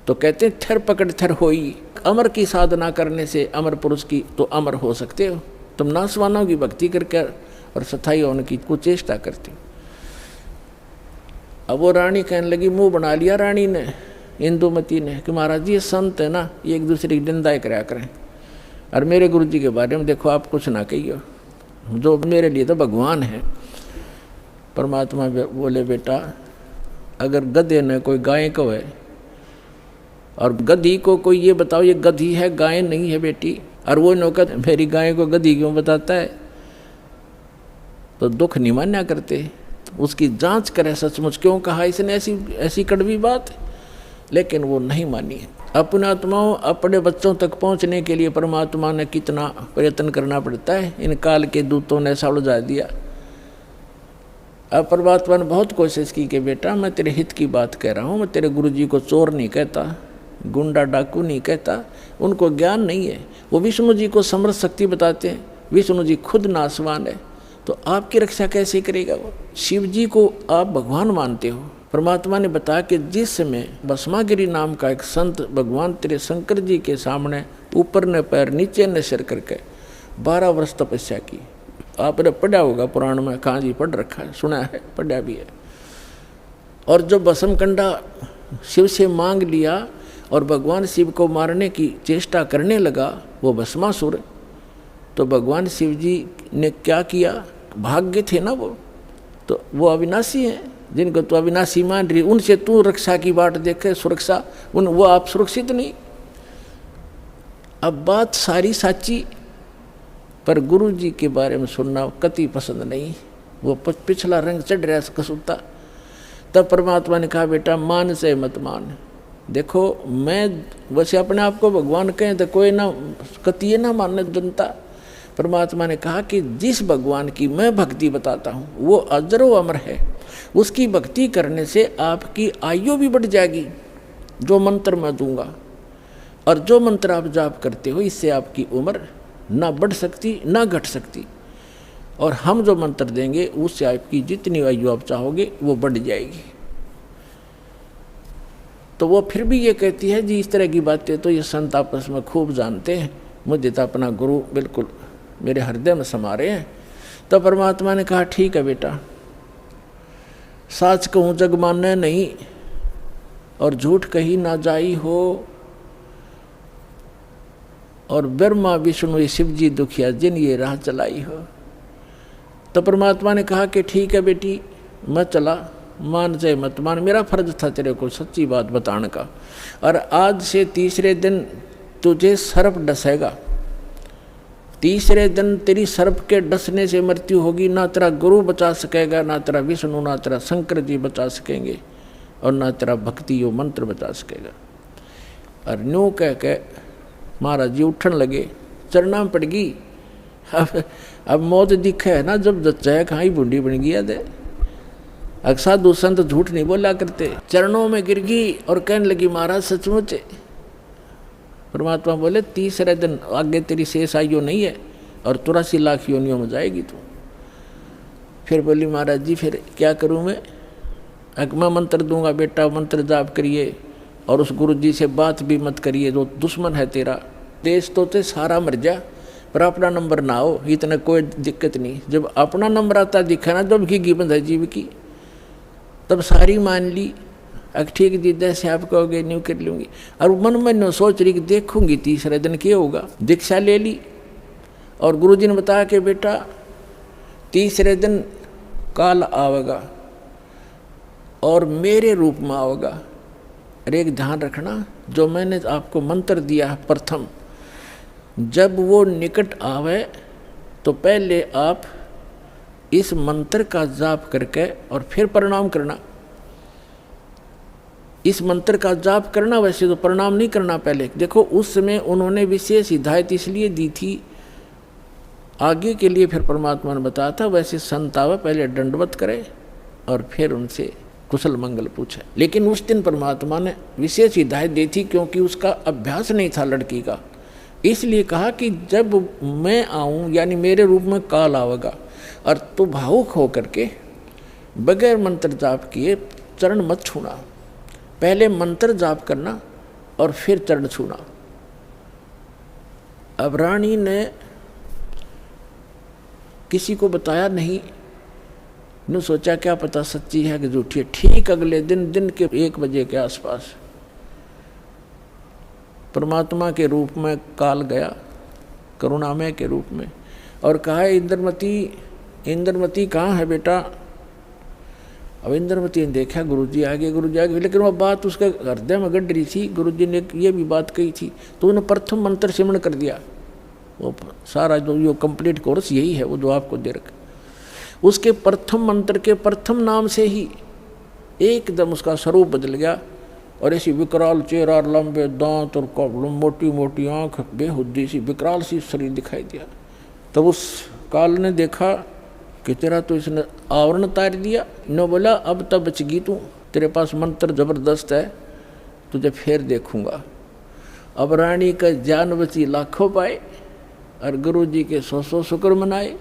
तो कहते हैं थर पकड़ थर होई, अमर की साधना करने से अमर पुरुष की तो अमर हो सकते हो। तुम नाशवानों की भक्ति करके और सथाई होने की कुचेष्टा करते हो। अब वो रानी कहने लगी, मुंह बना लिया रानी ने, इंदुमती ने, कि महाराज जी ये संत है ना, ये एक दूसरे की निंदाएं कराया करें, और मेरे गुरु जी के बारे में देखो आप कुछ ना कहिए, जो मेरे लिए तो भगवान है। परमात्मा बोले, बेटा अगर गधे ने कोई गाय को है और गधी को कोई ये बताओ ये गधी है गाय नहीं है बेटी, और वो नौकर मेरी गाय को गधी क्यों बताता है, तो दुख नहीं मान्या करते, उसकी जांच करे सचमुच क्यों कहा इसने ऐसी कड़वी बात। लेकिन वो नहीं मानी। अपने आत्माओं अपने बच्चों तक पहुंचने के लिए परमात्मा ने कितना प्रयत्न करना पड़ता है, इन काल के दूतों ने ऐसा उलझा दिया। अब परमात्मा ने बहुत कोशिश की कि बेटा मैं तेरे हित की बात कह रहा हूँ, मैं तेरे गुरु जी को चोर नहीं कहता, गुंडा डाकू नहीं कहता, उनको ज्ञान नहीं है, वो विष्णु जी को समर्थ शक्ति बताते हैं, विष्णु जी खुद नाशवान है, तो आपकी रक्षा कैसे करेगा वो। शिव जी को आप भगवान मानते हो, परमात्मा ने बताया कि जिस समय भस्मागिरी नाम का एक संत भगवान तेरे शंकर जी के सामने ऊपर ने पैर नीचे ने सिर करके 12 वर्ष तपस्या की, आपने पढ़ा होगा पुराण में, कहाँ जी पढ़ रखा है, सुना है, पढ़ा भी है। और जो भस्मकंडा शिव से मांग लिया और भगवान शिव को मारने की चेष्टा करने लगा वो भस्मासुर, तो भगवान शिव जी ने क्या किया, भाग्य थे ना वो, तो वो अविनाशी हैं, जिनको तो अविनाशी मान रही, उनसे तू रक्षा की बाट देखे, सुरक्षा, वो आप सुरक्षित नहीं। अब बात सारी साची, पर गुरु जी के बारे में सुनना कति पसंद नहीं, वो पिछला रंग चढ़ रहा है कसूता। तब परमात्मा ने कहा, बेटा मान से मत मान, देखो मैं वैसे अपने आप को भगवान कहें तो कोई ना कतिये ना मानने जनता। परमात्मा ने कहा कि जिस भगवान की मैं भक्ति बताता हूँ वो अजरो अमर है, उसकी भक्ति करने से आपकी आयु भी बढ़ जाएगी, जो मंत्र मैं दूंगा, और जो मंत्र आप जाप करते हो इससे आपकी उम्र ना बढ़ सकती ना घट सकती, और हम जो मंत्र देंगे उससे आपकी जितनी आयु आप चाहोगे वो बढ़ जाएगी। तो वो फिर भी ये कहती है जी इस तरह की बातें तो ये संत आपस में खूब जानते हैं, मुझे तो अपना गुरु बिल्कुल मेरे हृदय में समा रहे हैं। तो परमात्मा ने कहा, ठीक है बेटा, साच कहूँ जग मानने नहीं और झूठ कही ना जाई हो, और ब्रह्मा विष्णु शिव जी दुखिया जिन ये राह चलाई हो। तो परमात्मा ने कहा कि ठीक है बेटी, मैं चला, मान जाए मत मान, मेरा फर्ज था तेरे को सच्ची बात बताने का, और आज से तीसरे दिन तुझे सर्प डसेगा, तीसरे दिन तेरी सर्प के डसने से मृत्यु होगी, ना तेरा गुरु बचा सकेगा, ना तेरा विष्णु, ना तेरा शंकर जी बचा सकेंगे, और ना तेरा भक्ति यो मंत्र बचा सकेगा। और न्यू कह के महाराज जी उठन लगे, चरना पड़ गई। अब मौत दिखे है ना, जब जच्चा कहाँ ही बूढ़ी बन गया दे। साधु संत झूठ नहीं बोला करते, चरणों में गिर गई और कहने लगी, महाराज सचमुच। परमात्मा बोले, तीसरे दिन आगे तेरी शेष आयु नहीं है और 83 लाख योनियों में जाएगी तू। फिर बोली, महाराज जी फिर क्या करूं मैं मंत्र दूंगा, बेटा मंत्र जाप करिए, और उस गुरु जी से बात भी मत करिए, जो दुश्मन है तेरा। देश तो ते सारा मर जा, पर अपना नंबर ना हो, इतना कोई दिक्कत नहीं। जब अपना नंबर आता दिखा ना, जब की बंद है जीव की, तब सारी मान ली। ठीक जी, जैसे आप कहोगे न्यू कर लूँगी। और मन में न सोच रही कि देखूंगी तीसरे दिन क्या होगा। दीक्षा ले ली और गुरुजी ने बताया कि बेटा तीसरे दिन काल आवेगा और मेरे रूप में आवेगा। अरे एक ध्यान रखना, जो मैंने आपको मंत्र दिया प्रथम, जब वो निकट आवे तो पहले आप इस मंत्र का जाप करके और फिर प्रणाम करना। इस मंत्र का जाप करना, वैसे तो प्रणाम नहीं करना पहले। देखो उस समय उन्होंने विशेष हिदायत इसलिए दी थी, आगे के लिए फिर परमात्मा ने बताया था। वैसे संत आवे पहले दंडवत करे और फिर उनसे कुशल मंगल पूछे। लेकिन उस दिन परमात्मा ने विशेष हिदायत दी थी, क्योंकि उसका अभ्यास नहीं था लड़की का, इसलिए कहा कि जब मैं आऊं यानी मेरे रूप में काल आवेगा और तू भावुक होकर के बगैर मंत्र जाप किए चरण मत छूना, पहले मंत्र जाप करना और फिर चरण छूना। अब रानी ने किसी को बताया नहीं, ने सोचा क्या पता सच्ची है कि झूठी है। ठीक अगले दिन के 1 बजे के आसपास परमात्मा के रूप में काल गया, करुणामय के रूप में, और कहा इंद्रमती कहाँ है बेटा। अब इंद्रमती ने देखा गुरुजी आ गए, लेकिन वह बात उसके हृदय में गड़ रही थी। गुरुजी ने ये भी बात कही थी, तो उन्होंने प्रथम मंत्र सिमरण कर दिया। वो सारा जो कंप्लीट कोर्स यही है, वो जो आपको दे रखा, उसके प्रथम मंत्र के प्रथम नाम से ही एकदम उसका स्वरूप बदल गया, और ऐसी विकराल चेहरा, लंबे दांत और मोटी मोटी आंख, बेहुद्दी सी विकराल सी शरीर दिखाई दिया। तब उस काल ने देखा कि तेरा तो इसने आवरण तार दिया। न बोला अब तब बचगी तू, तेरे पास मंत्र जबरदस्त है, तुझे फिर देखूंगा। अब रानी का जान बची लाखों पाए और गुरु जी के 100 शुक्र मनाए।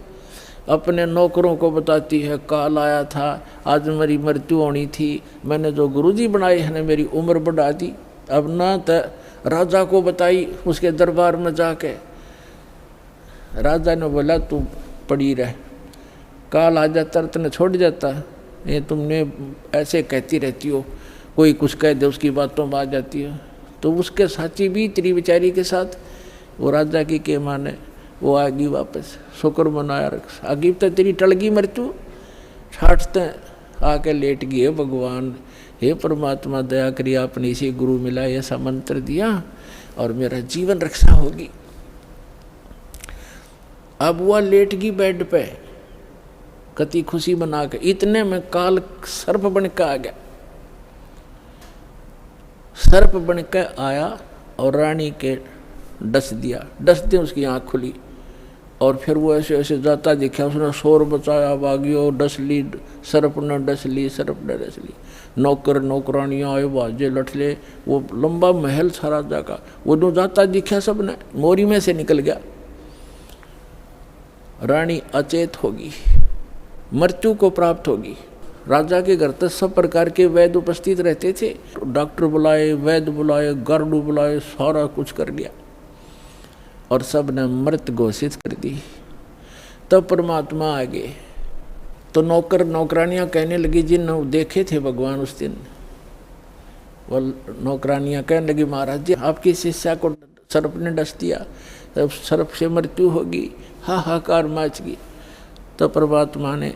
अपने नौकरों को बताती है काल आया था, आज मेरी मृत्यु होनी थी, मैंने जो गुरुजी बनाए हैं मेरी उम्र बढ़ा दी। अब ना तो राजा को बताई, उसके दरबार में जाके राजा ने बोला तू पड़ी रह, काल आ जाता तुमने छोड़ जाता, ये तुमने ऐसे कहती रहती हो, कोई कुछ कह दे उसकी बातों में आ जाती हो। तो उसके साथी भी तेरी बेचारी के साथ वो राजा की के माने वो आ गई वापस, शुक्र मनाया आगी तो तेरी टल गई मृत्यु, छाटते आके लेट गई। हे भगवान, हे परमात्मा दया करिए, आपने इसी गुरु मिला ऐसा मंत्र दिया और मेरा जीवन रक्षा होगी। अब वह लेट गई बेड पे कति खुशी बना के, इतने में काल सर्प बन के आ गया। सर्प बन के आया और रानी के डस दे उसकी आँख खुली, और फिर वो ऐसे ऐसे जाता दिखा, उसने शोर बचाया, भागी और डस ली, सर्प ने डस ली। नौकर नौकरानियाँ आए, बाजे लठले, वो लंबा महल था राजा का, वो जो जाता दिखा सबने, मोरी में से निकल गया। रानी अचेत होगी, मृत्यु को प्राप्त होगी। राजा के घर तक सब प्रकार के वैद्य उपस्थित रहते थे, डॉक्टर बुलाए, वैद्य बुलाए, गार्डू बुलाए, सारा कुछ कर लिया और सब ने मृत घोषित कर दी। तब परमात्मा आ गए तो नौकर नौकरानियाँ कहने लगी, जिन देखे थे भगवान उस दिन, वो नौकरानियाँ कहने लगी महाराज जी आपकी शिष्या को सर्प ने डस दिया, तब सर्प से मृत्यु होगी, हाहाकार मच गई। तो परमात्मा ने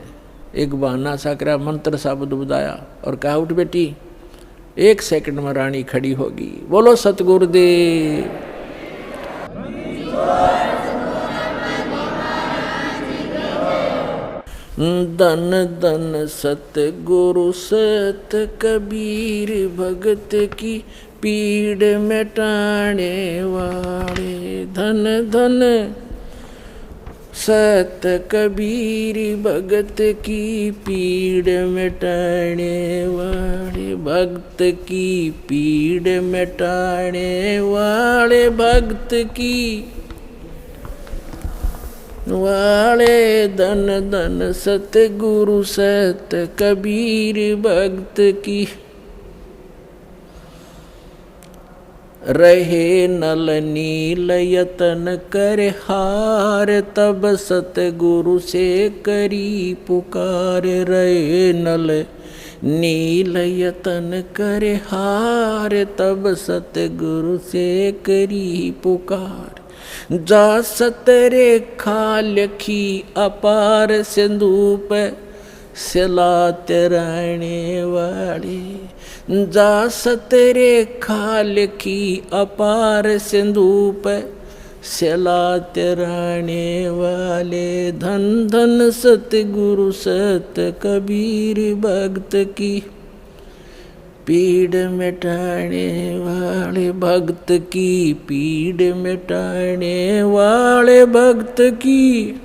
एक बहाना सा करा, मंत्र सा बुदाया और कहा उठ बेटी, 1 सेकंड में रानी खड़ी होगी। बोलो सतगुरुदेव। धन धन सतगुरु सत कबीर, भगत की पीड़ मिटाने वाले। धन धन सत कबीर, भगत की पीड़ मिटाने वाले, भक्त की पीड़ मिटाने वाले, भक्त की वाले। धन धन सतगुरु सत कबीर, भक्त की रहे नल नील यतन कर हार, तब सतगुरु से करी पुकार। रहे नल नील यतन कर हार, तब सतगुरु से करी पुकार। जा सतरेखा लखी अपार, सिंधु पे सिलात रहने वाले। जा सतरेखा लिखी अपार, सिंधु पे सिलात रहने वाले। धन धन सतगुरु सत कबीर, भक्त की पीड़ मिटाने वाले, भक्त की पीड़ मिटाने वाले, भक्त की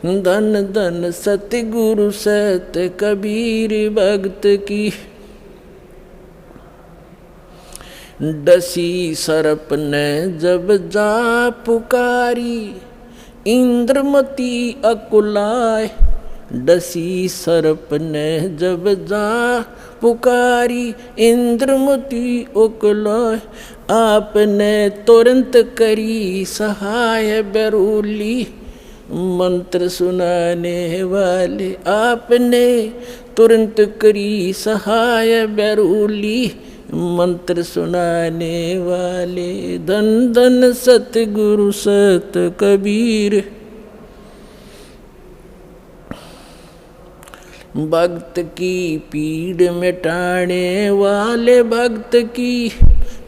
धन धन सतगुरु सत कबीर भगत की। डसी सर्प ने जब जा पुकारी, इंद्रमती अकुलाय। डसी सर्प ने जब जा पुकारी, इंद्रमती अकुलाय। आपने तुरंत करी सहाय बेरुली, मंत्र सुनाने वाले। आपने तुरंत करी सहाय बेरुली, मंत्र सुनाने वाले। धन धन सतगुरु सत कबीर। भक्त की पीड़ मिटाने वाले, भक्त की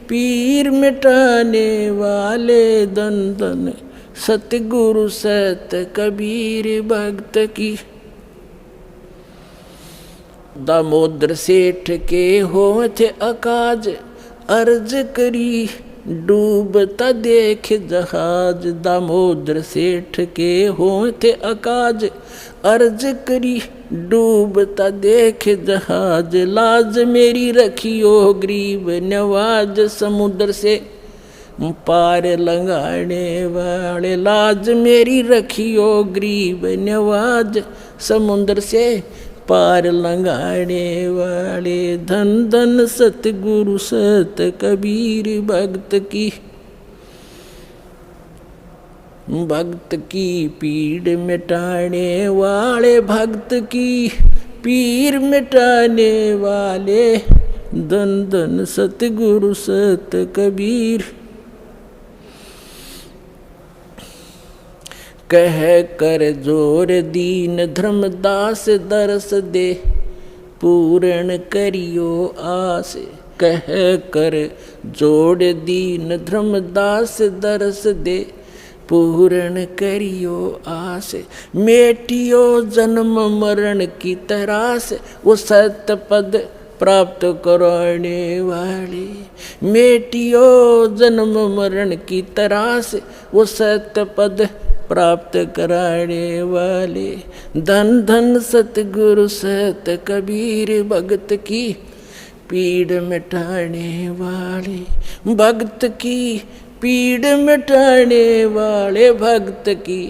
पीर मिटाने वाले। धन धन सतगुरु सत कबीर भगत की। दामोदर सेठ के होठ अकाज, अर्ज करी डूबता देख जहाज। दामोदर सेठ के होठ अकाज, अर्ज करी डूबता देख जहाज। लाज मेरी रखियो गरीब नवाज, समुद्र से पार लंघाने वाले। लाज मेरी रखियो गरीब नवाज, समुद्र से पार लंघाने वाले। धन धन सतगुरु सत कबीर भगत की। भक्त की पीड़ मिटाने वाले, भक्त की पीर मिटाने वाले। धन धन सतगुरु सत कबीर। कह कर जोर दीन धर्मदास, दरस दे पूर्ण करियो आस। कह कर जोड़ दीन धर्मदास, दरस दे पूर्ण करियो आस। मेटियो जन्म मरण की तरास, वो सत्य पद प्राप्त कराने वाले। मेटियो जन्म मरण की तरास, वो सत्य पद प्राप्त कराने वाले। धन धन सतगुरु सत कबीर भगत की पीड़ मिटाने वाले। भक्त की पीड़ मिटाने वाले, भक्त की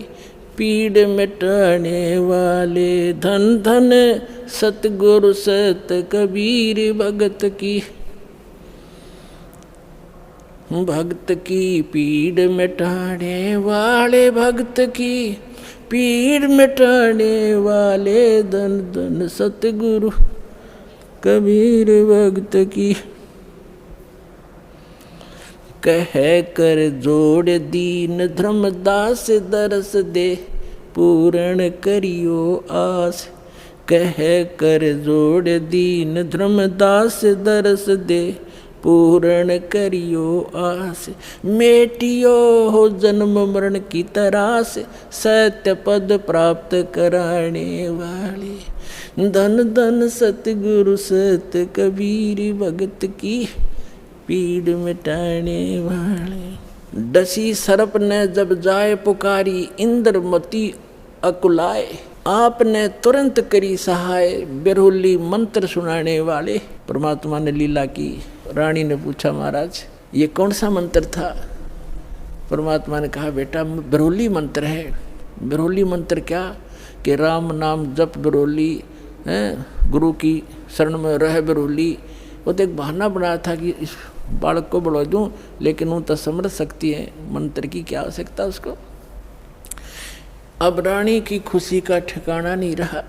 पीड़ मिटाने वाले। धन धन सतगुरु सत कबीर भगत की। भक्त की पीड़ मिटाने वाले, भक्त की पीड़ मिटाने वाले। धन धन सतगुरु कबीर भगत की। कह कर जोड़ दीन धर्मदास, दरस दे पूर्ण करियो आस। कह कर जोड़ दीन धर्मदास, दरस दे पूर्ण करियो आस। मेटियो हो जन्म मरण की तरास, सत्य पद प्राप्त कराने वाले। धन धन सतगुरु सत कबीर भगत की पीड़ मिटाने वाले। डसी सर्प ने जब जाए पुकारी, इंद्रमती अकुलाए। आपने तुरंत करी सहाय बेरुली, मंत्र सुनाने वाले। परमात्मा ने लीला की। रानी ने पूछा महाराज ये कौन सा मंत्र था? परमात्मा ने कहा बेटा बेरुली मंत्र है। बेरुली मंत्र क्या कि राम नाम जप बेरुली, गुरु की शरण में रह बेरुली। वो तो एक बहाना बनाया था कि इस बालक को बढ़ा दूं, लेकिन वो तो समझ सकती है मंत्र की क्या आवश्यकता उसको। अब रानी की खुशी का ठिकाना नहीं रहा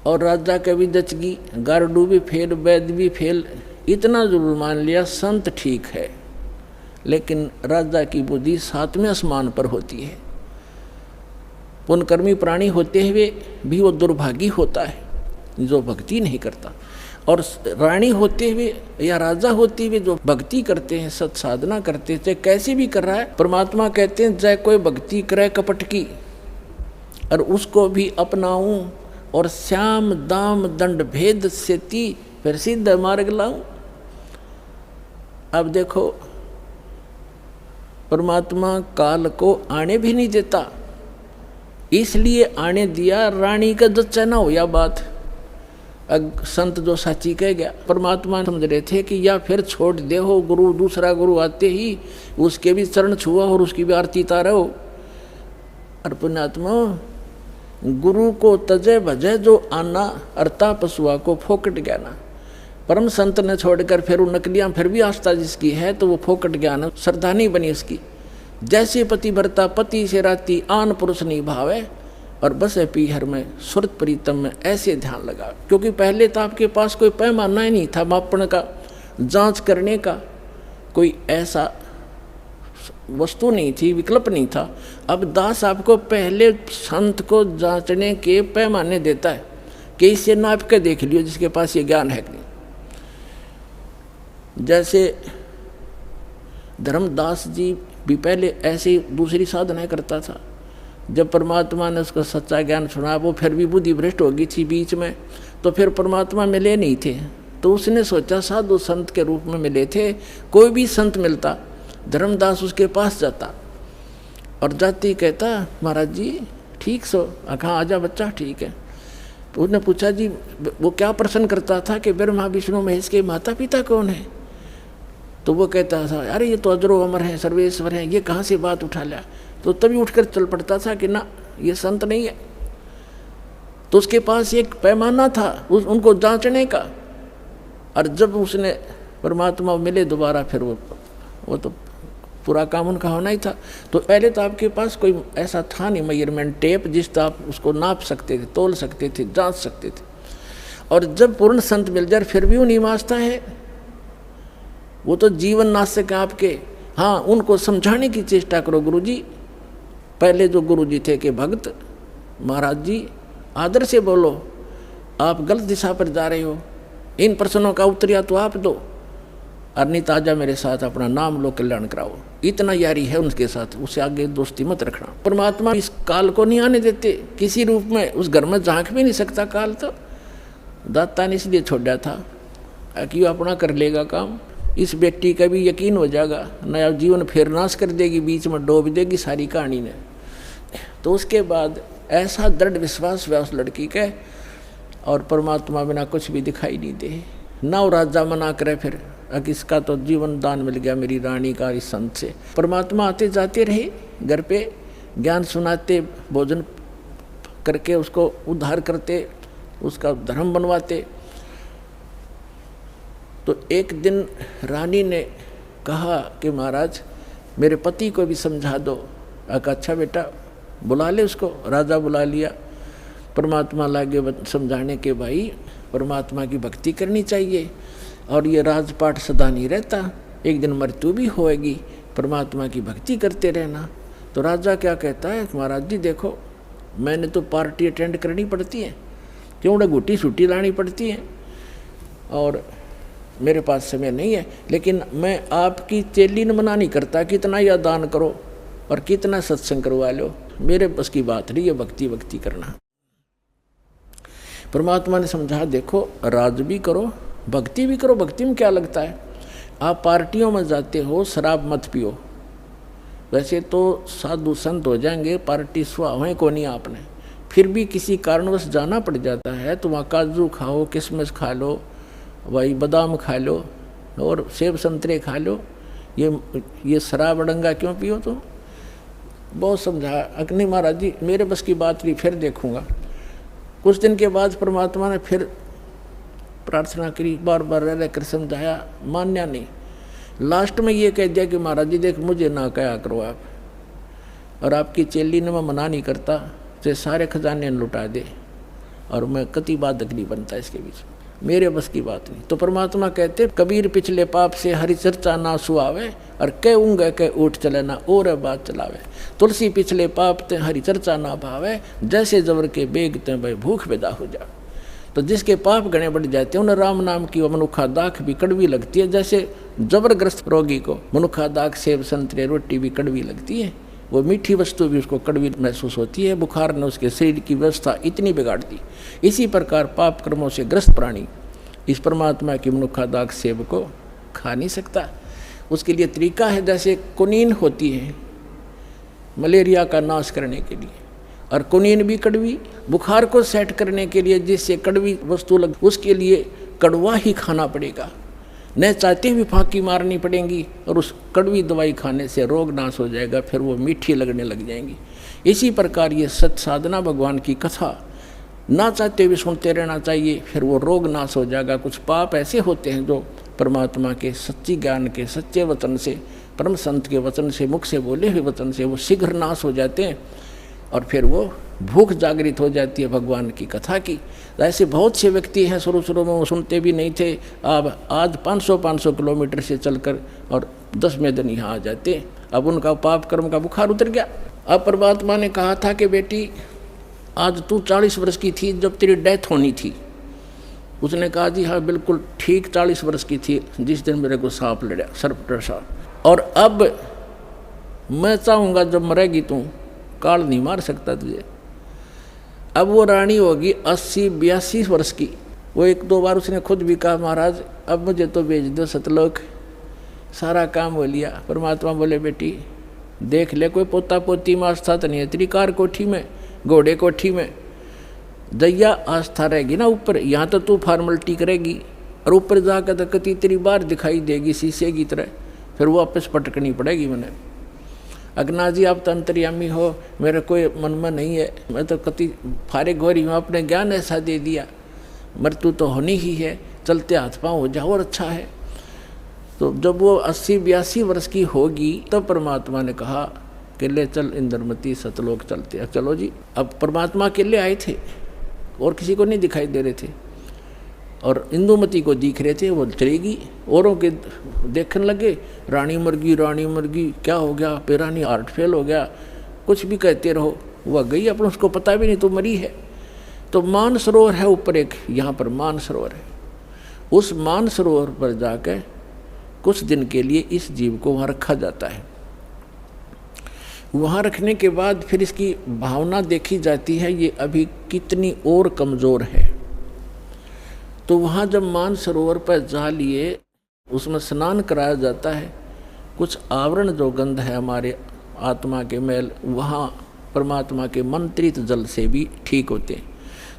और राजा का भी दचगी, गारडू भी फेल, वैद भी फेल। इतना जरूर मान लिया संत ठीक है, लेकिन राजा की बुद्धि 7वें आसमान पर होती है। पुण्यकर्मी प्राणी होते हुए भी वो दुर्भागी होता है जो भक्ति नहीं करता, और रानी होते हुए या राजा होते हुए जो भक्ति करते हैं, सत साधना करते हैं, चाहे कैसे भी कर रहा है। परमात्मा कहते हैं चाहे कोई भक्ति करे कपट की और उसको भी अपनाऊं और श्याम दाम दंड भेद से ती फिर सिद्ध मार्ग लाऊं। अब देखो परमात्मा काल को आने भी नहीं देता, इसलिए आने दिया रानी का जच्चा ना हो। या बात संत जो साची कह गया, परमात्मा समझ रहे थे कि या फिर छोड़ दे हो गुरु, दूसरा गुरु आते ही उसके भी चरण छुआ और उसकी भी आरती तारा हो। और पुण्यात्मा गुरु को तजे भजे जो आना, अर्ता पशुआ को फोकट ज्ञाना। परम संत ने छोड़कर फिर वो नकलियाँ फिर भी आस्था जिसकी है तो वो फोकट ज्ञान श्रद्धा नहीं बनी उसकी। जैसे पति भरता पति से राती, आन पुरुष नहीं भावे और बस है पीहर में सुरत प्रीतम में, ऐसे ध्यान लगा। क्योंकि पहले तो आपके पास कोई पैमाना ही नहीं था मापन का, जांच करने का कोई ऐसा वस्तु नहीं थी, विकल्प नहीं था। अब दास आपको पहले संत को जांचने के पैमाने देता है कि इसे नाप के देख लियो जिसके पास ये ज्ञान है कि नहीं। जैसे धर्मदास जी भी पहले ऐसे ही दूसरी साधनाएं करता था। जब परमात्मा ने उसको सच्चा ज्ञान सुना, वो फिर भी बुद्धि भ्रष्ट हो गई थी बीच में, तो फिर परमात्मा मिले नहीं थे। तो उसने सोचा साधु संत के रूप में मिले थे, कोई भी संत मिलता धर्मदास उसके पास जाता और जाते ही कहता महाराज जी ठीक सो, कहाँ आजा बच्चा ठीक है। तो उसने पूछा जी वो क्या प्रश्न करता था कि ब्रह्मा विष्णु महेश के माता पिता कौन है। तो वो कहता था अरे ये तो अजरो अमर है, सर्वेश्वर है, ये कहाँ से बात उठा लिया। तो तभी उठकर चल पड़ता था कि ना ये संत नहीं है। तो उसके पास एक पैमाना था उनको जांचने का। और जब उसने परमात्मा मिले दोबारा, फिर वो तो पूरा काम उनका होना ही था। तो पहले तो आपके पास कोई ऐसा था नहीं मेजरमेंट टेप जिससे आप उसको नाप सकते थे, तोल सकते थे, जांच सकते थे। और जब पूर्ण संत मिल जाए फिर भी वो नहीं मांझता है, वो तो जीवन नाशक है आपके। हाँ, उनको समझाने की चेष्टा करो गुरुजी। पहले जो गुरुजी थे कि भक्त महाराज जी आदर से बोलो, आप गलत दिशा पर जा रहे हो, इन प्रश्नों का उत्तर या तो आप दो और नहीं ताजा मेरे साथ अपना नाम लो, कल्याण कराओ। इतना यारी है उनके साथ, उससे आगे दोस्ती मत रखना। परमात्मा इस काल को नहीं आने देते किसी रूप में, उस घर में झांक भी नहीं सकता काल। तो दाता ने इसलिए छोड़ा था कि अपना कर लेगा काम। इस बेटी का भी यकीन हो जाएगा, नया जीवन फिर नाश कर देगी, बीच में डूब देगी सारी कहानी ने। तो उसके बाद ऐसा दृढ़ विश्वास हुआ उस लड़की के, और परमात्मा बिना कुछ भी दिखाई नहीं दे। ना वो राजा मना करे फिर इसका तो जीवन दान मिल गया मेरी रानी का इस संत से। परमात्मा आते जाते रहे घर पे, ज्ञान सुनाते, भोजन करके उसको उद्धार करते, उसका धर्म बनवाते। तो एक दिन रानी ने कहा कि महाराज मेरे पति को भी समझा दो। अच्छा बेटा बुला ले उसको। राजा बुला लिया। परमात्मा लागे समझाने के भाई परमात्मा की भक्ति करनी चाहिए और ये राजपाट सदा नहीं रहता, एक दिन मृत्यु भी होएगी, परमात्मा की भक्ति करते रहना। तो राजा क्या कहता है महाराज जी देखो मैंने तो पार्टी अटेंड करनी पड़ती है, क्यों ना गुटी सूटी लानी पड़ती है और मेरे पास समय नहीं है, लेकिन मैं आपकी चेली न मना नहीं करता कितना या दान करो और कितना सत्संग करवा लो, मेरे बस की बात नहीं है भक्ति करना। परमात्मा ने समझा देखो राज भी करो भक्ति भी करो। भक्ति में क्या लगता है, आप पार्टियों में जाते हो शराब मत पियो, वैसे तो साधु संत हो जाएंगे, पार्टी सुहावें को नहीं आपने, फिर भी किसी कारणवश जाना पड़ जाता है तो वहाँ काजू खाओ, किशमिश खा लो, वही बादाम खा लो और सेब संतरे खा लो, ये शराब अड़ंगा क्यों पियो। तो बहुत समझा अग्नि महाराज जी मेरे बस की बात नहीं, फिर देखूँगा। कुछ दिन के बाद परमात्मा ने फिर प्रार्थना करी, बार बार रह कर समझाया, मान्या नहीं। लास्ट में ये कह दिया कि महाराज जी देख मुझे ना कहा करो आप, और आपकी चेली ने मैं मना नहीं करता, तो सारे खजाने लुटा दे और मैं कति बाधक नहीं बनता इसके बीच, मेरे बस की बात नहीं। तो परमात्मा कहते कबीर पिछले पाप से हरि चर्चा ना सुहावे और कह ऊँगे कह उठ चले ना और बात चलावे। तुलसी पिछले पाप ते हरि चर्चा ना भावे, जैसे जबर के बेग ते भाई भूख पैदा हो जा। तो जिसके पाप गणे बढ़ जाते हैं उन्हें राम नाम की मनुखा दाख भी कड़वी लगती है, जैसे जबरग्रस्त रोगी को मनुखा दाख सेब संतरे रोटी भी कड़वी लगती है, वो मीठी वस्तु भी उसको कड़वी महसूस होती है। बुखार ने उसके शरीर की व्यवस्था इतनी बिगाड़ दी। इसी प्रकार पाप कर्मों से ग्रस्त प्राणी इस परमात्मा की मनुखा दाख सेब को खा नहीं सकता। उसके लिए तरीका है, जैसे कुनीन होती है मलेरिया का नाश करने के लिए, और कुनीन भी कड़वी। बुखार को सेट करने के लिए जिससे कड़वी वस्तु लग, उसके लिए कड़वा ही खाना पड़ेगा, न चाहते हुए फांकी मारनी पड़ेगी, और उस कड़वी दवाई खाने से रोग नाश हो जाएगा, फिर वो मीठी लगने लग जाएंगी। इसी प्रकार ये सत साधना भगवान की कथा ना चाहते हुए सुनते रहना चाहिए, फिर वो रोग नाश हो जाएगा। कुछ पाप ऐसे होते हैं जो परमात्मा के सच्ची ज्ञान के सच्चे वचन से, परम संत के वचन से, मुख से बोले हुए वचन से वो शीघ्र नाश हो जाते हैं, और फिर वो भूख जागृत हो जाती है भगवान की कथा की। ऐसे बहुत से व्यक्ति हैं शुरू में वो सुनते भी नहीं थे, अब आज 500 किलोमीटर से चलकर और 10वें दिन यहाँ आ जाते हैं। अब उनका पाप कर्म का बुखार उतर गया। अब परमात्मा ने कहा था कि बेटी आज तू 40 वर्ष की थी जब तेरी डेथ होनी थी। उसने कहा जी हाँ बिल्कुल ठीक 40 वर्ष की थी जिस दिन मेरे को सांप लड़ा, सर्प डसा। और अब मैं चाहूँगा जब मरेगी तू, काल नहीं मार सकता तुझे। अब वो रानी होगी 80-82 वर्ष की। वो 1-2 बार उसने खुद भी कहा महाराज अब मुझे तो भेज दो सतलोक, सारा काम हो लिया। परमात्मा बोले बेटी देख ले कोई पोता पोती में आस्था तो नहीं है तेरी, कार कोठी में, घोड़े कोठी में, दैया आस्था रहेगी ना ऊपर। यहाँ तो तू फॉर्मलिटी करेगी और ऊपर जाकर तो कति तेरी बार दिखाई देगी शीशे की तरह, फिर वो वापस पटकनी पड़ेगी। मैंने अगना जी आप तो अंतर्यामी हो, मेरे कोई मन में नहीं है, मैं तो कति फारे घोरी हूँ, अपने ज्ञान ऐसा दे दिया, मृत्यु तो होनी ही है, चलते हाथ पाँव हो जाओ और अच्छा है। तो जब वो 80-82 वर्ष की होगी तब परमात्मा ने कहा कि ले चल इंद्रमती सतलोक चलते हैं। चलो जी। अब परमात्मा अकेले आए थे और किसी को नहीं दिखाई दे रहे थे, और इंदुमती को दिख रहे थे, वो चलेगी। औरों के देखने लगे रानी मर गई, क्या हो गया, पेरानी हार्ट फेल हो गया, कुछ भी कहते रहो, वह गई अपन उसको पता भी नहीं तो मरी है। तो मान सरोवर है ऊपर एक, यहाँ पर मान सरोवर है, उस मान सरोवर पर जाकर कुछ दिन के लिए इस जीव को वहाँ रखा जाता है। वहाँ रखने के बाद फिर इसकी भावना देखी जाती है ये अभी कितनी और कमज़ोर है। तो वहाँ जब मान सरोवर पर जा लिए उसमें स्नान कराया जाता है, कुछ आवरण जो गंध है हमारे आत्मा के मैल वहाँ परमात्मा के मंत्रित जल से भी ठीक होते हैं।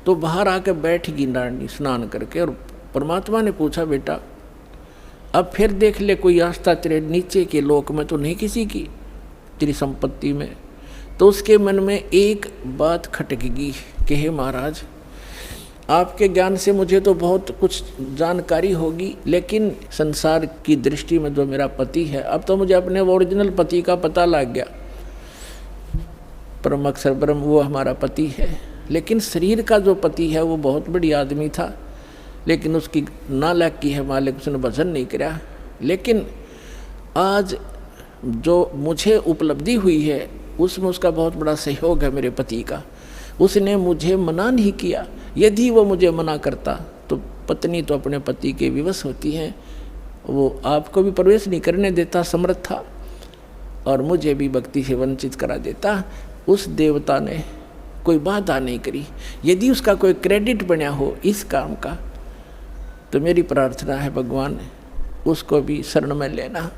तो बाहर आकर बैठगी रानी स्नान करके, और परमात्मा ने पूछा बेटा अब फिर देख ले कोई आस्था तेरे नीचे के लोक में तो नहीं किसी की, तेरी संपत्ति में। तो उसके मन में एक बात खटकेगी कि हे महाराज आपके ज्ञान से मुझे तो बहुत कुछ जानकारी होगी, लेकिन संसार की दृष्टि में जो मेरा पति है, अब तो मुझे अपने ओरिजिनल पति का पता लग गया, परम अक्षर ब्रह्म वो हमारा पति है। लेकिन शरीर का जो पति है वो बहुत बड़ी आदमी था, लेकिन उसकी नालायक की है मालिक, उसने भजन नहीं किया। लेकिन आज जो मुझे उपलब्धि हुई है उसमें उसका बहुत बड़ा सहयोग है मेरे पति का। उसने मुझे मना नहीं किया, यदि वो मुझे मना करता तो पत्नी तो अपने पति के विवश होती हैं, वो आपको भी प्रवेश नहीं करने देता समर्थ था, और मुझे भी भक्ति से वंचित करा देता। उस देवता ने कोई बाधा नहीं करी। यदि उसका कोई क्रेडिट बना हो इस काम का तो मेरी प्रार्थना है भगवान उसको भी शरण में लेना।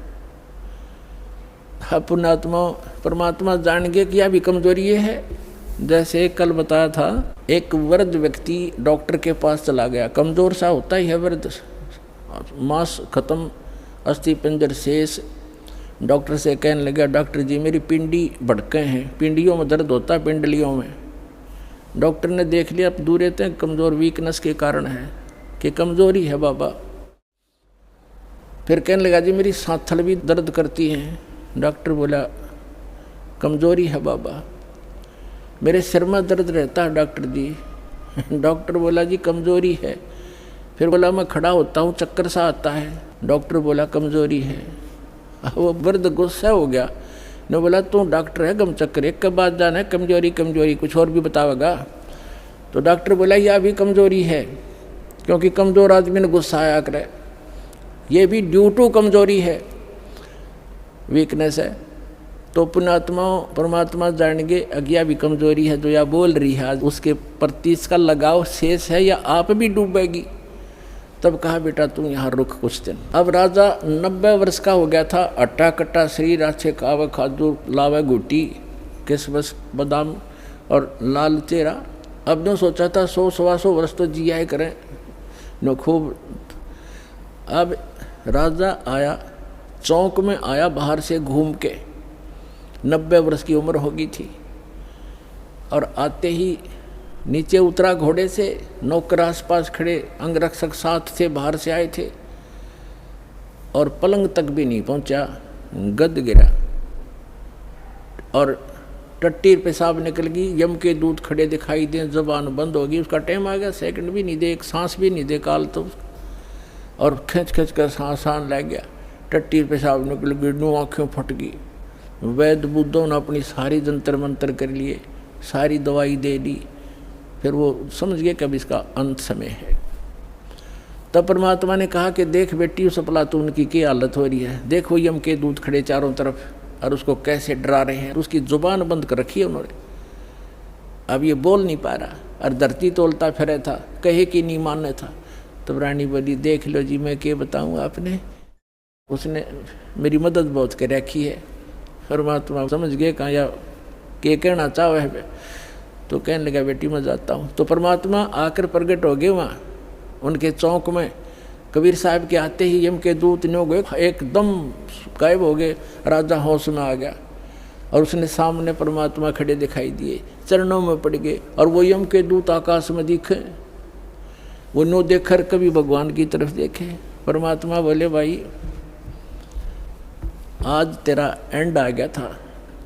पुण्यात्मा परमात्मा जान गए कि यह भी कमजोरी है। जैसे कल बताया था, एक वृद्ध व्यक्ति डॉक्टर के पास चला गया, कमज़ोर सा होता ही है वृद्ध, मांस खत्म, अस्थि पिंजर शेष। डॉक्टर से कहने लगा डॉक्टर जी मेरी पिंडी भड़के हैं, पिंडियों में दर्द होता है, पिंडलियों में। डॉक्टर ने देख लिया, अब दूर रहते हैं, कमज़ोर वीकनेस के कारण है कि कमज़ोरी है बाबा। फिर कहने लगा जी मेरी सांथल भी दर्द करती हैं। डॉक्टर बोला कमज़ोरी है बाबा। मेरे सिर में दर्द रहता है डॉक्टर जी। डॉक्टर बोला जी कमज़ोरी है। फिर बोला मैं खड़ा होता हूँ चक्कर सा आता है। डॉक्टर बोला कमज़ोरी है। वो वृद्ध गुस्सा हो गया, ने बोला तू डॉक्टर है गम चक्कर, एक के बाद जाना है कमज़ोरी कमज़ोरी, कुछ और भी बतावेगा। तो डॉक्टर बोला यह भी कमज़ोरी है, क्योंकि कमज़ोर आदमी ने गुस्सा आया करे, ये भी ड्यू टू कमज़ोरी है, वीकनेस है। तो पुण्यात्मा परमात्मा जानेंगे अज्ञा भी कमजोरी है जो या बोल रही है, उसके प्रति इसका लगाव शेष है या आप भी डूबेगी। तब कहा बेटा तुम यहाँ रुक कुछ दिन। अब राजा 90 वर्ष का हो गया था, अट्टा कट्टा शरीर, अच्छे खावे खादू लावे घुटी किसमस बादाम और लाल चेहरा। अब ने सोचा था 100-125 वर्ष तो जिया करें न खूब। अब राजा आया, चौक में आया बाहर से घूम के, 90 वर्ष की उम्र होगी थी। और आते ही नीचे उतरा घोड़े से, नौकर आसपास खड़े, अंगरक्षक साथ थे, बाहर से आए थे, और पलंग तक भी नहीं पहुंचा, गद गिरा और टट्टी पेशाब निकल गई। यम के दूत खड़े दिखाई दें, जबान बंद होगी, उसका टाइम आ गया, सेकंड भी नहीं दे, एक सांस भी नहीं दे काल तो, और खींच खींच कर सांस आने लग गया, टट्टी पेशाब निकल गई, नू आँखें फट गई। वैद्य बुद्धों ने अपनी सारी जंतर मंतर कर लिए, सारी दवाई दे दी, फिर वो समझ गए कि अब इसका अंत समय है। तब परमात्मा ने कहा कि देख बेटी उस अफलातून की क्या हालत हो रही है, देखो यम के दूत खड़े चारों तरफ और उसको कैसे डरा रहे हैं। उसकी जुबान बंद कर रखी है उन्होंने, अब ये बोल नहीं पा रहा, और धरती तोलता फिरे था, कहे कि नहीं मानने था। तब रानी बोली देख लो जी मैं क्या बताऊँ आपने, उसने मेरी मदद बहुत कर रखी है। परमात्मा समझ गए कहाँ या के कहना चाहो है, तो कहने लगा बेटी मैं जाता हूँ। तो परमात्मा आकर प्रकट हो गए वहाँ उनके चौक में। कबीर साहब के आते ही यम के दूत न्यो गए, एकदम गायब हो गए। राजा होश में आ गया और उसने सामने परमात्मा खड़े दिखाई दिए, चरणों में पड़ गए। और वो यम के दूत आकाश में दिखे, वो नो देखकर कभी भगवान की तरफ देखे। परमात्मा बोले भाई आज तेरा एंड आ गया था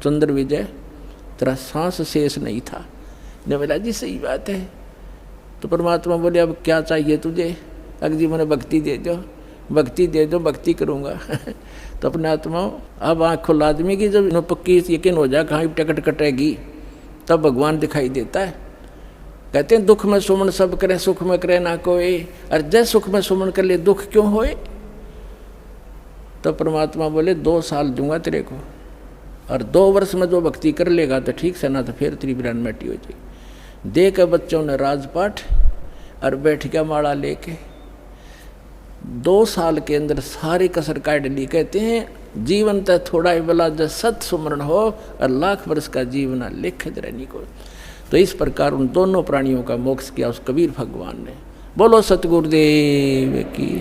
चंद्र विजय, तेरा सांस शेष नहीं था। ने बोला जी सही बात है। तो परमात्मा बोले अब क्या चाहिए तुझे, अगर जी मैंने भक्ति दे दो, भक्ति दे दो, भक्ति करूँगा। तो अपने आत्मा अब आँख खुला आदमी की जब नो पक्की यकीन हो जाए कहाँ टिकट कटेगी, तब भगवान दिखाई देता है। कहते हैं दुख में सुमन सब करे, सुख में करे ना कोई, और जय सुख में सुमन कर ले दुख क्यों होए। तो परमात्मा बोले 2 साल दूंगा तेरे को, और 2 वर्ष में जो भक्ति कर लेगा तो ठीक से, ना तो फिर तेरी बिरान मिट्टी हो जाएगी। दे के बच्चों ने राजपाठ और बैठ गया माला लेके। 2 साल के अंदर सारी कसर काट ली। कहते हैं जीवन तो थोड़ा ही बला जब सत सुमरण हो, और लाख वर्ष का जीवन लिखित रहनी को। तो इस प्रकार उन दोनों प्राणियों का मोक्ष किया उस कबीर भगवान ने। बोलो सतगुरुदेव की।